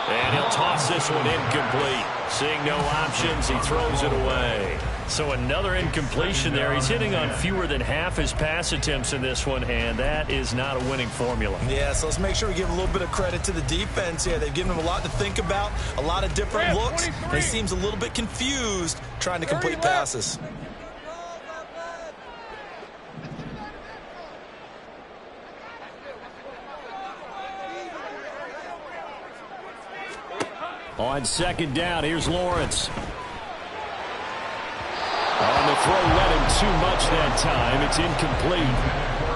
And he'll toss this one incomplete. Seeing no options, he throws it away. So another incompletion there. He's hitting on fewer than half his pass attempts in this one, and that is not a winning formula. Yeah, so let's make sure we give a little bit of credit to the defense here. They've given him a lot to think about, a lot of different looks, and he seems a little bit confused trying to complete passes. On 2nd down, here's Lawrence. On the throw, led him too much that time. It's incomplete.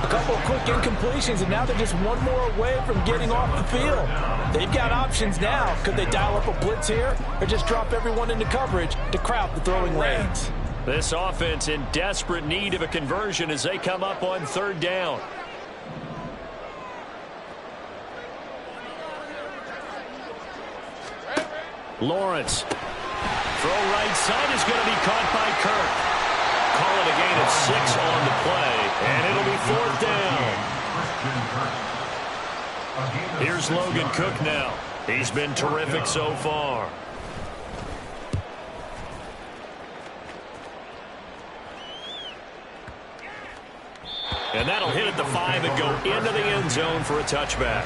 A couple of quick incompletions, and now they're just one more away from getting off the field. They've got options now. Could they dial up a blitz here or just drop everyone into coverage to crowd the throwing lanes? This offense in desperate need of a conversion as they come up on 3rd down. Lawrence. Throw right side is going to be caught by Kirk. Call it a gain of 6 on the play, and it'll be 4th down. Here's Logan Cook now. He's been terrific so far. And that'll hit at the 5 and go into the end zone for a touchback.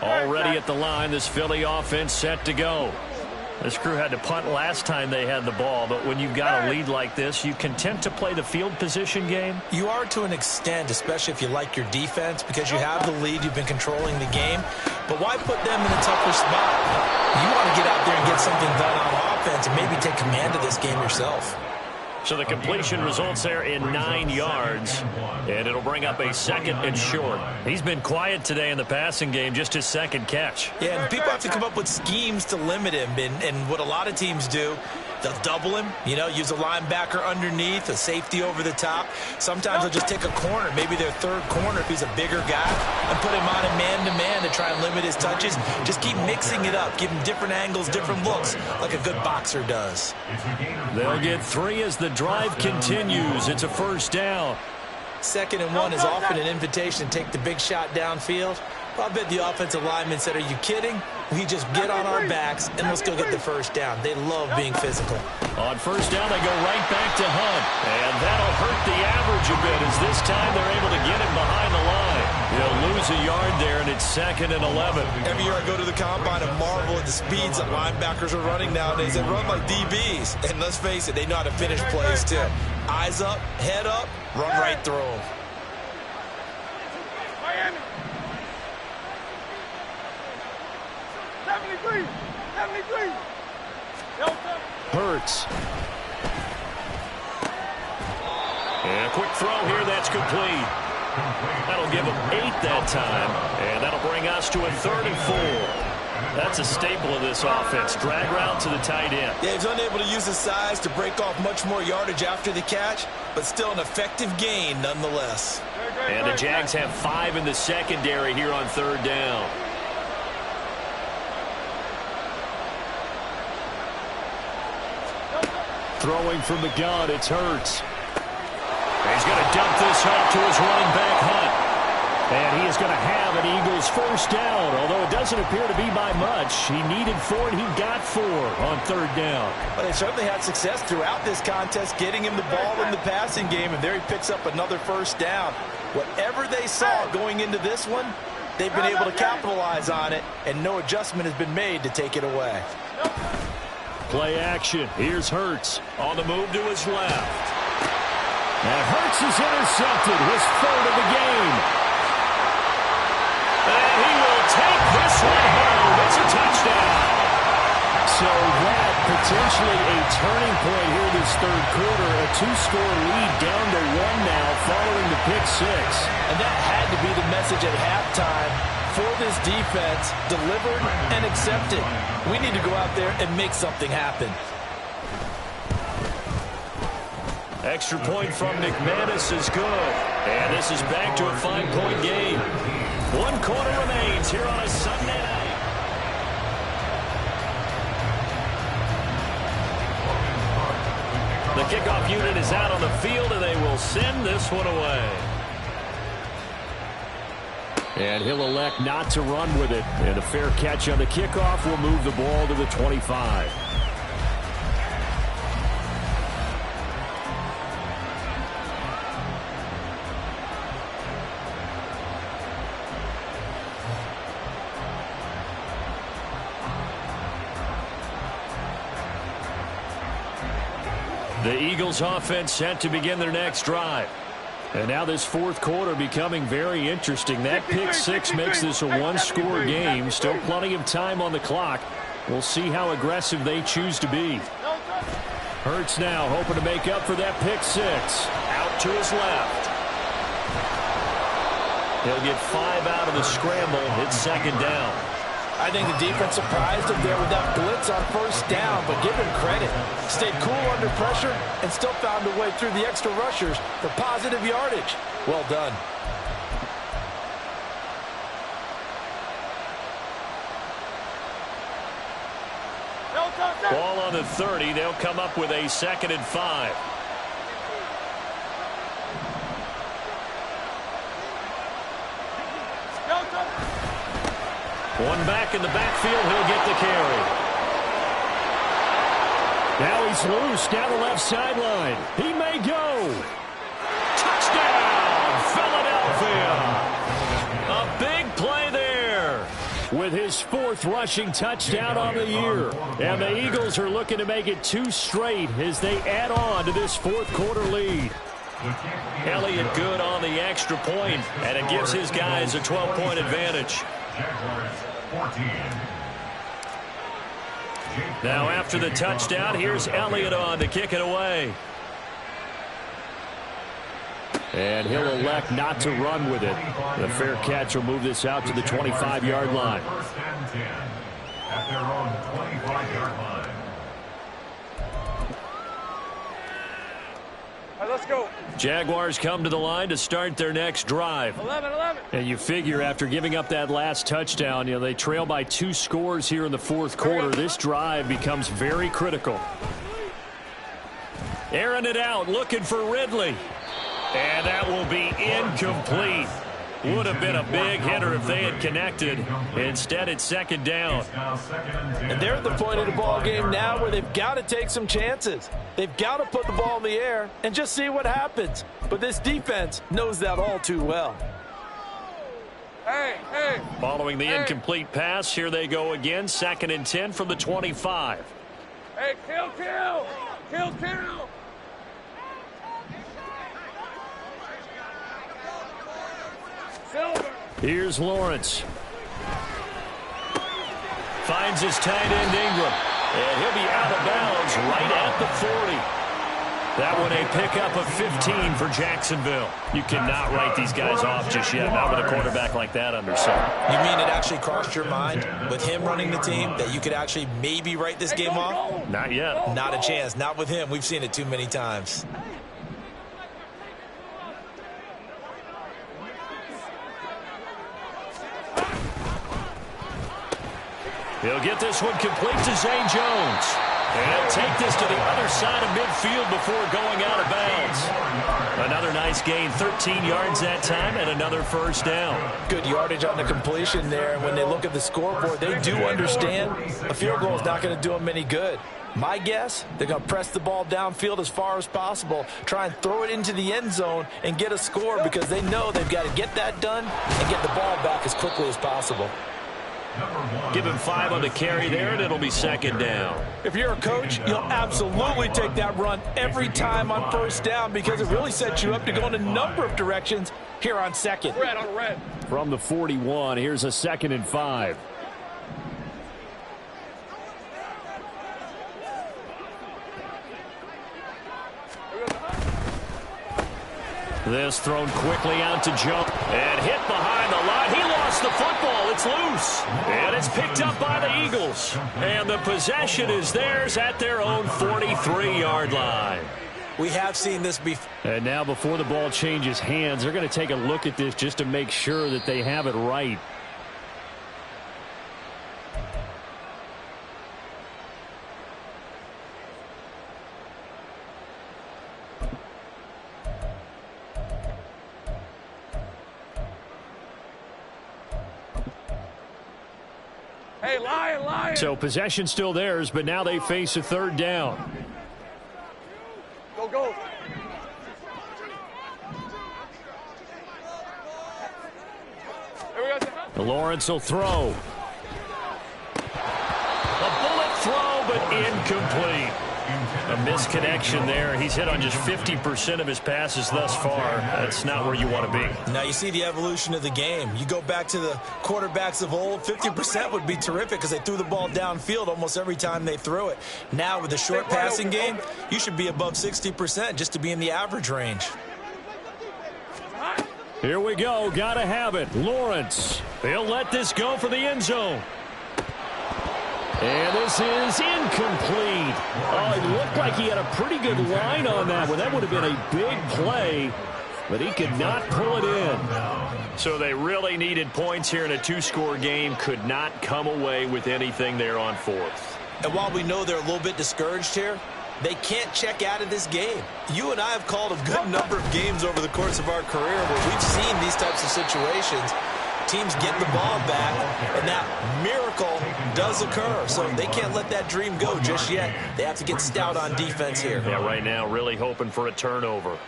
Already at the line, this Philly offense set to go. This crew had to punt last time they had the ball, but when you've got a lead like this, you content to play the field position game? You are to an extent, especially if you like your defense, because you have the lead, you've been controlling the game. But why put them in a tougher spot? You want to get out there and get something done on offense and maybe take command of this game yourself. So the completion results there in 9 yards, and it'll bring up a 2nd and short. He's been quiet today in the passing game, just his 2nd catch. Yeah, and people have to come up with schemes to limit him, and what a lot of teams do, they'll double him, you know, use a linebacker underneath, a safety over the top. Sometimes they'll just take a corner, maybe their 3rd corner if he's a bigger guy, and put him on a man-to-man to try and limit his touches. Just keep mixing it up, give him different angles, different looks, like a good boxer does. They'll get 3 as the drive continues. It's a 1st down. 2nd and 1 is often an invitation to take the big shot downfield. Well, I bet the offensive lineman said, are you kidding? We just get on our backs and let's go get the 1st down. They love being physical. On 1st down, they go right back to Hunt. And that'll hurt the average a bit as this time they're able to get him behind the line. He'll lose a yard there, and it's 2nd and 11. Every year I go to the combine and marvel at the speeds that linebackers are running nowadays. They run like DBs. And let's face it, they know how to finish plays too. Eyes up, head up, run right through them. Miami. 73. 73. Hurts. And a quick throw here, that's complete. That'll give him 8 that time, and that'll bring us to a 3rd and 4. That's a staple of this offense. Drag route to the tight end. Yeah, he's unable to use his size to break off much more yardage after the catch, but still an effective gain nonetheless. And the Jags have 5 in the secondary here on 3rd down. Throwing from the gun, it's Hurts. He's going to dump this off to his running back, Hunt. And he is going to have an Eagles first down, although it doesn't appear to be by much. He needed 4, and he got 4 on third down. Well, they certainly had success throughout this contest, getting him the ball in the passing game, and there he picks up another first down. Whatever they saw going into this one, they've been able to capitalize on it, and no adjustment has been made to take it away. Play action. Here's Hurts on the move to his left. And Hurts is intercepted, his 3rd of the game. And he will take this one home. It's a touchdown. So that potentially a turning point here this third quarter. A 2-score lead down to 1 now following the pick 6. And that had to be the message at halftime for this defense. Delivered and accepted. We need to go out there and make something happen. Extra point from McManus is good. And this is back to a 5-point game. 1 quarter remains here on a Sunday night. The kickoff unit is out on the field, and they will send this one away. And he'll elect not to run with it. And a fair catch on the kickoff will move the ball to the 25. The Eagles offense set to begin their next drive. And now this fourth quarter becoming very interesting. That pick 6 makes this a 1-score game. Still plenty of time on the clock. We'll see how aggressive they choose to be. Hurts now hoping to make up for that pick 6. Out to his left. He'll get 5 out of the scramble. It's 2nd down. I think the defense surprised him there with that blitz on first down, but give him credit. Stayed cool under pressure and still found a way through the extra rushers for positive yardage. Well done. Ball on the 30. They'll come up with a 2nd and 5. One back in the backfield, he'll get the carry. Now he's loose down the left sideline. He may go. Touchdown, Philadelphia. A big play there with his 4th rushing touchdown on the year. And the Eagles are looking to make it 2 straight as they add on to this fourth quarter lead. Elliott good on the extra point, and it gives his guys a 12-point advantage. Now after the touchdown, here's Elliott on to kick it away. And he'll elect not to run with it. The fair catch will move this out to the 25-yard line. First and 10 at their own 25-yard line. All right, let's go. Jaguars come to the line to start their next drive. 11. And you figure after giving up that last touchdown, they trail by 2 scores here in the fourth quarter. This drive becomes very critical. Airing it out, looking for Ridley. And that will be incomplete. Would have been a big hitter if they had connected. Instead, it's 2nd down. And they're at the point of the ball game now where they've got to take some chances. They've got to put the ball in the air and just see what happens. But this defense knows that all too well. Hey. Following the incomplete pass, here they go again. 2nd and 10 from the 25. Hey, kill. Silver. Here's Lawrence. Finds his tight end Ingram. And he'll be out of bounds right at the 40. That one a pickup of 15 for Jacksonville. You cannot write these guys off just yet. Not with a quarterback like that under center. You mean it actually crossed your mind with him running the team that you could actually maybe write this game off? Not yet. Not a chance. Not with him. We've seen it too many times. He'll get this one complete to Zane Jones. And he'll take this to the other side of midfield before going out of bounds. Another nice gain, 13 yards that time, and another first down. Good yardage on the completion there. And when they look at the scoreboard, they do understand a field goal is not going to do them any good. My guess, they're going to press the ball downfield as far as possible, try and throw it into the end zone and get a score because they know they've got to get that done and get the ball back as quickly as possible. Give him 5 on the carry there, and it'll be second down. If you're a coach, you'll absolutely take that run every time on first down because it really sets you up to go in a number of directions here on second. Red on red. From the 41, here's a 2nd and 5. This thrown quickly out to Jones and hit behind the line. He lost the football. It's loose. And it's picked up by the Eagles. And the possession is theirs at their own 43-yard line. We have seen this before. And now before the ball changes hands, they're going to take a look at this just to make sure that they have it right. Hey, Lion. So possession still theirs, but now they face a third down. Go. Here we go. Lawrence will throw. A bullet throw, but incomplete. A misconnection there. He's hit on just 50% of his passes thus far. That's not where you want to be. Now you see the evolution of the game. You go back to the quarterbacks of old, 50% would be terrific because they threw the ball downfield almost every time they threw it. Now with the short passing game, you should be above 60% just to be in the average range. Here we go. Got to have it. Lawrence. They'll let this go for the end zone. And this is incomplete. Oh, it looked like he had a pretty good line on that one. That would have been a big play, but he could not pull it in. So they really needed points here in a 2-score game. Could not come away with anything there on 4th. And while we know they're a little bit discouraged here, they can't check out of this game. You and I have called a good number of games over the course of our career where we've seen these types of situations. Teams get the ball back, and that miracle does occur. So they can't let that dream go just yet. They have to get stout on defense here. Yeah, right now really hoping for a turnover.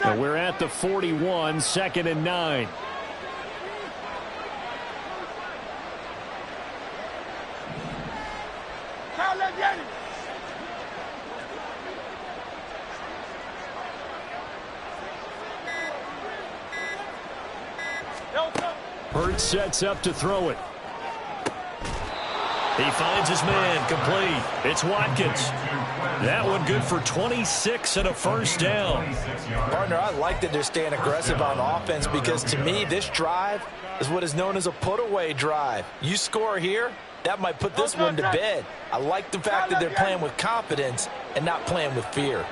So we're at the 41, 2nd and 9. Hurts sets up to throw it. He finds his man, complete. It's Watkins. That one good for 26 and a first down. Partner, I like that they're staying aggressive on offense because to me, this drive is what is known as a put-away drive. You score here, that might put this one to bed. I like the fact that they're playing with confidence and not playing with fear.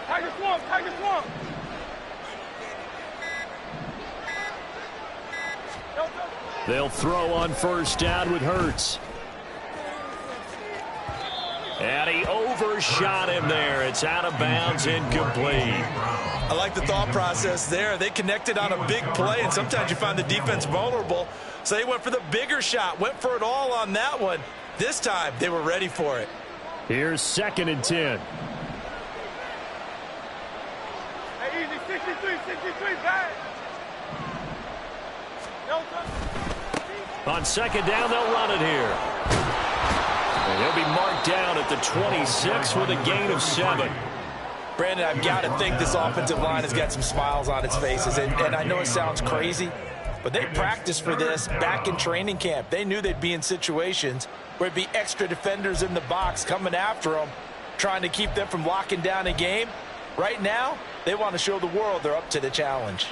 Tiger swamp. They'll throw on first down with Hurts. And he overshot him there. It's out of bounds, incomplete. I like the thought process there. They connected on a big play, and sometimes you find the defense vulnerable. So they went for the bigger shot, went for it all on that one. This time, they were ready for it. Here's 2nd and 10. Hey, easy, 63, back. On 2nd down, they'll run it here. And he'll be marked down at the 26 with a gain of 7. Brandon, I've got to think this offensive line has got some smiles on its faces. And I know it sounds crazy, but they practiced for this back in training camp. They knew they'd be in situations where it'd be extra defenders in the box coming after them. trying to keep them from locking down a game. Right now, they want to show the world they're up to the challenge.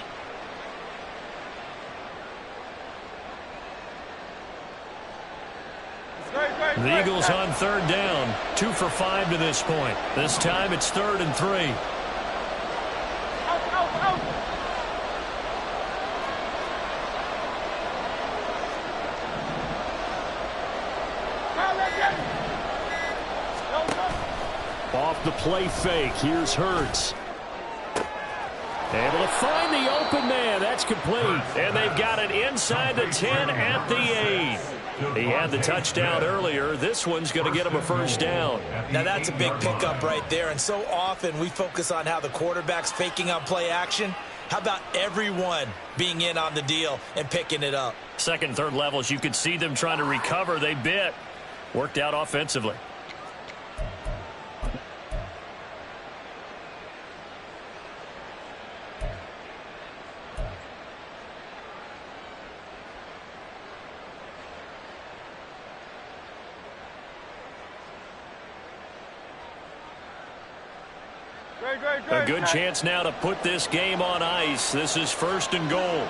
The Eagles on third down. 2 for 5 to this point. This time it's 3rd and 3. Off the play fake. Here's Hurts. Able to find the open man. That's complete. And they've got it inside the 10 at the 8. He had the touchdown earlier. This one's going to get him a first down. Now that's a big pickup right there. And so often we focus on how the quarterback's faking on play action. How about everyone being in on the deal and picking it up? Second and third levels, you could see them trying to recover. They bit. Worked out offensively. A good chance now to put this game on ice. This is 1st and goal.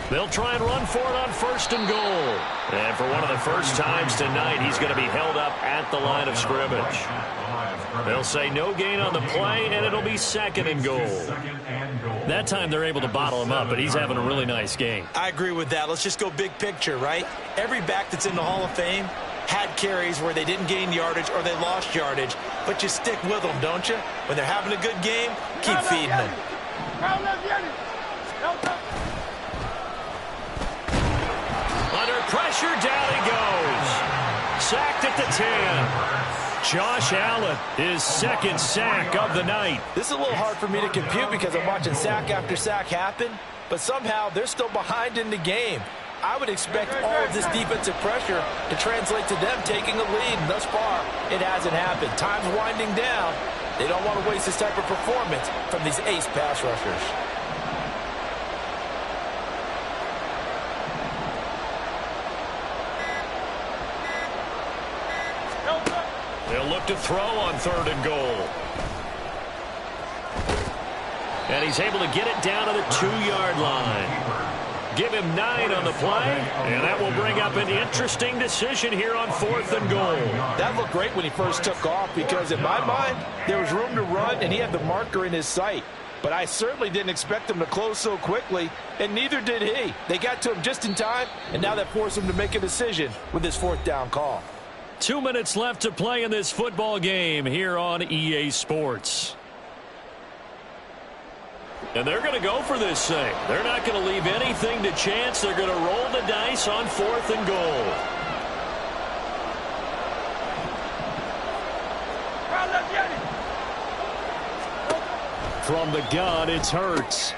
They'll try and run for it on 1st and goal. And for one of the first times tonight, he's going to be held up at the line of scrimmage. They'll say no gain on the play, and it'll be 2nd and goal. That time they're able to bottle him up, but he's having a really nice game. I agree with that. Let's just go big picture, right? Every back that's in the Hall of Fame had carries where they didn't gain yardage or they lost yardage, but you stick with them, don't you? When they're having a good game, keep feeding them. Under pressure, down he goes. Sacked at the 10. Josh Allen, his 2nd sack of the night. This is a little hard for me to compute because I'm watching sack after sack happen, but somehow they're still behind in the game. I would expect all of this defensive pressure to translate to them taking a lead. And thus far, it hasn't happened. Time's winding down. They don't want to waste this type of performance from these ace pass rushers. They'll look to throw on 3rd and goal. And he's able to get it down to the 2-yard line. Give him 9 on the play, and that will bring up an interesting decision here on 4th and goal. That looked great when he first took off because in my mind, there was room to run, and he had the marker in his sight. But I certainly didn't expect him to close so quickly, and neither did he. They got to him just in time, and now that forced him to make a decision with his 4th down call. 2 minutes left to play in this football game here on EA Sports. And they're going to go for this thing. They're not going to leave anything to chance. They're going to roll the dice on 4th and goal. From the gun, it's Hurts.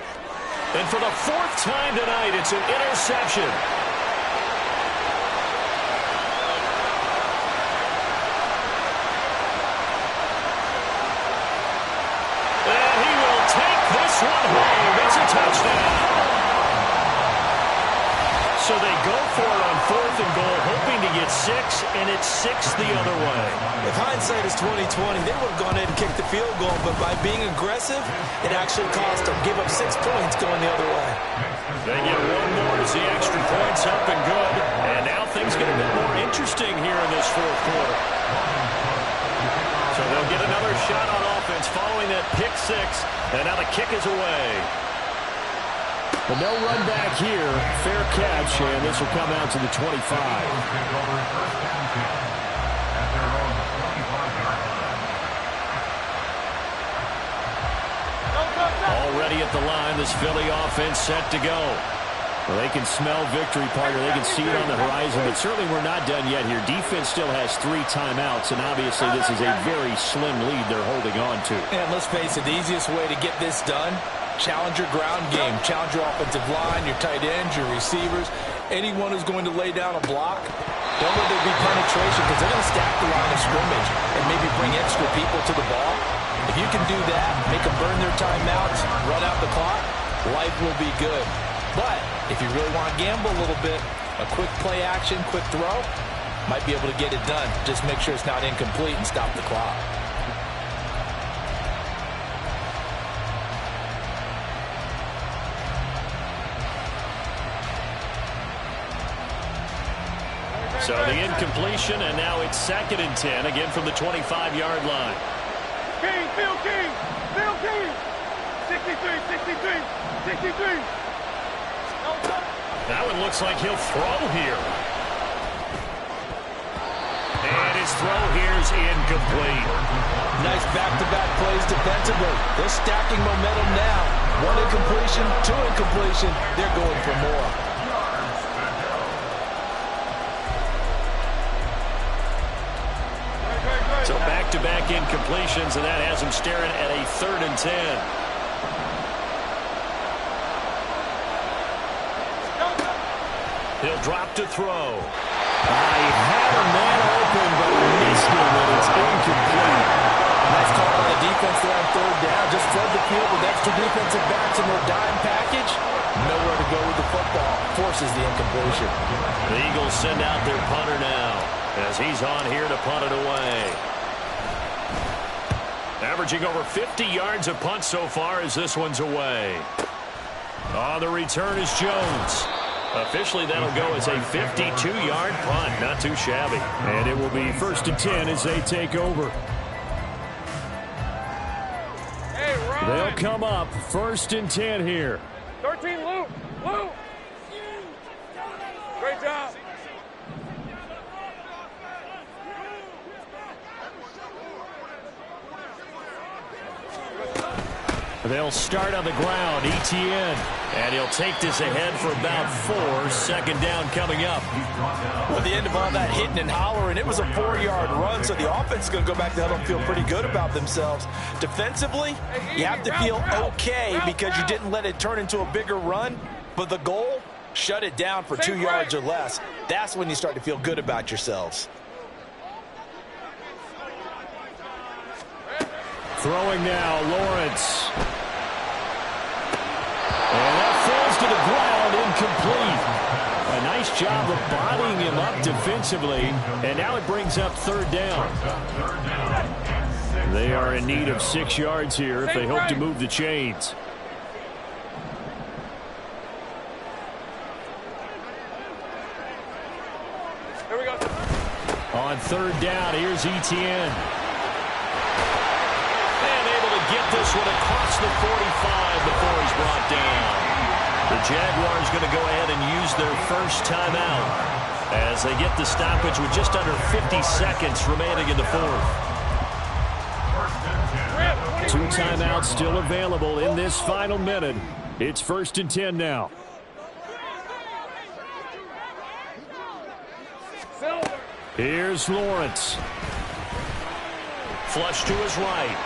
And for the 4th time tonight, it's an interception. One home. It's a touchdown. So they go for it on 4th and goal, hoping to get 6, and it's 6 the other way. If hindsight is 20/20, they would have gone ahead and kicked the field goal, but by being aggressive, it actually cost them. Give up 6 points going the other way. They get one more as the extra points up and good. And now things get a bit more interesting here in this 4th quarter. So they'll get another shot on offense following that pick 6. And now the kick is away. But no run back here. Fair catch, and this will come out to the 25. Already at the line, this Philly offense set to go. Well, they can smell victory, partner. They can see it on the horizon, but certainly we're not done yet here. Defense still has 3 timeouts, and obviously this is a very slim lead they're holding on to. And let's face it, the easiest way to get this done, challenge your ground game. Challenge your offensive line, your tight ends, your receivers, anyone who's going to lay down a block. Don't let there be penetration because they're going to stack the line of scrimmage and maybe bring extra people to the ball. If If you can do that, make them burn their timeouts, run out the clock, life will be good. But if you really want to gamble a little bit, a quick play action, quick throw, might be able to get it done. Just make sure it's not incomplete and stop the clock. So the incompletion, and now it's 2nd and 10, again from the 25-yard line. King, Phil King, Phil King. 63, 63, 63. That one looks like he'll throw here. And his throw here is incomplete. Nice back-to-back plays defensively. They're stacking momentum now. 1 incompletion, 2 incompletion. They're going for more. So back-to-back incompletions, and that has him staring at a 3rd and 10. He'll drop to throw. He had a man open, but missed him, and it's incomplete. Nice call on the defense there on 3rd down. Just flood the field with extra defensive backs in their dime package. Nowhere to go with the football. Forces the incompletion. The Eagles send out their punter now, as he's on here to punt it away. Averaging over 50 yards a punt so far as this one's away. On the return is Jones. Officially, that'll go as a 52-yard punt. Not too shabby. And it will be 1st and 10 as they take over. Hey, Ron. They'll come up 1st and 10 here. 13, Luke. Luke. Great job. They'll start on the ground, Etienne. And he'll take this ahead for about 4. 2nd down coming up. At the end of all that hitting and hollering, it was a 4-yard run, so the offense is going to go back to huddle and feel pretty good about themselves. Defensively, you have to feel okay because you didn't let it turn into a bigger run, but the goal, shut it down for 2 yards or less. That's when you start to feel good about yourselves. Throwing now, Lawrence. And that falls to the ground, incomplete. A nice job of bodying him up defensively, and now it brings up 3rd down. They are in need of 6 yards here if they hope to move the chains. Here we go. On 3rd down, here's Etienne. Get this one across the 45 before he's brought down. The Jaguars going to go ahead and use their first timeout as they get the stoppage with just under 50 seconds remaining in the 4th. 2 timeouts still available in this final minute. It's 1st and 10 now. Here's Lawrence. Flush to his right.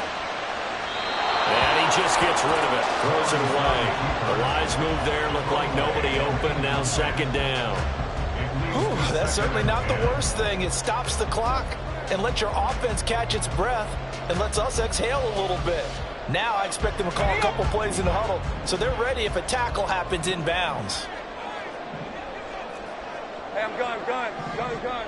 And he just gets rid of it. Throws it away. The wise move there. Looked like nobody open. Now 2nd down. Whew, that's certainly not the worst thing. It stops the clock and lets your offense catch its breath and lets us exhale a little bit. Now I expect them to call a couple plays in the huddle so they're ready if a tackle happens inbounds. Hey, I'm gone.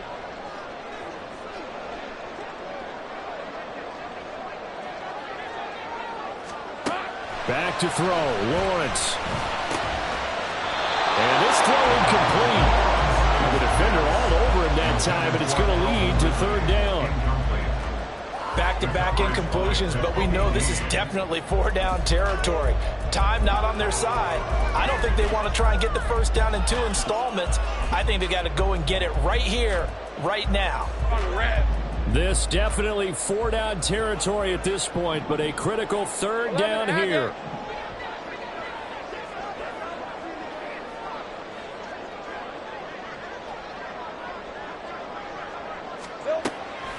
Back to throw, Lawrence. And this throw incomplete. The defender all over him that time, but it's going to lead to 3rd down. Back-to-back incompletions, but we know this is definitely 4-down territory. Time not on their side. I don't think they want to try and get the 1st down in 2 installments. I think they got to go and get it right here, right now. On red. This definitely 4-down territory at this point, but a critical 3rd down here.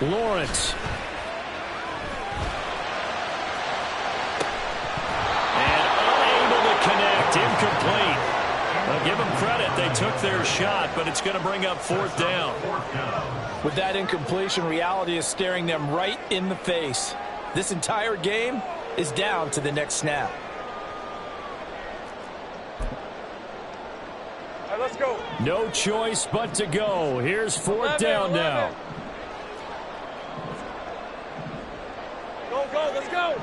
Lawrence. And unable to connect. Incomplete. Well, give them credit. They took their shot, but it's going to bring up 4th down. With that incompletion, reality is staring them right in the face. This entire game is down to the next snap. All right, let's go. No choice but to go. Here's fourth down now. Go, let's go.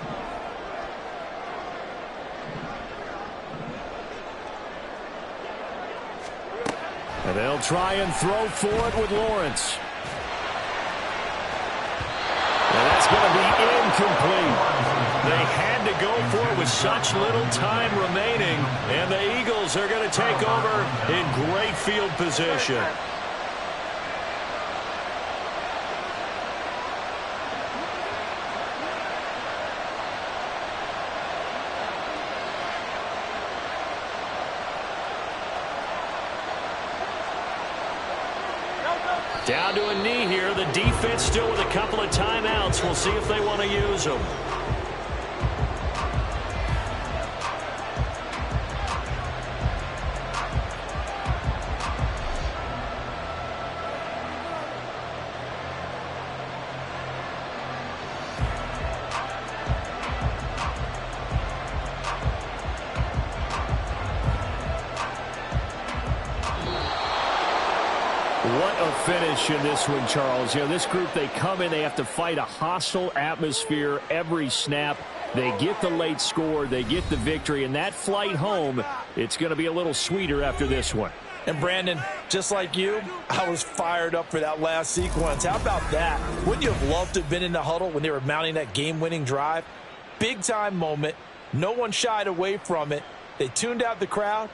And they'll try and throw for it with Lawrence. And that's going to be incomplete. They had to go for it with such little time remaining, and the Eagles are going to take over in great field position. Down to a knee here. The defense still with a couple of timeouts. We'll see if they want to use them. What a finish in this one, Charles. You know, this group, they come in, they have to fight a hostile atmosphere every snap. They get the late score, they get the victory, and that flight home, it's going to be a little sweeter after this one. And Brandon, just like you, I was fired up for that last sequence. How about that? Wouldn't you have loved to have been in the huddle when they were mounting that game-winning drive? Big-time moment. No one shied away from it. They tuned out the crowd.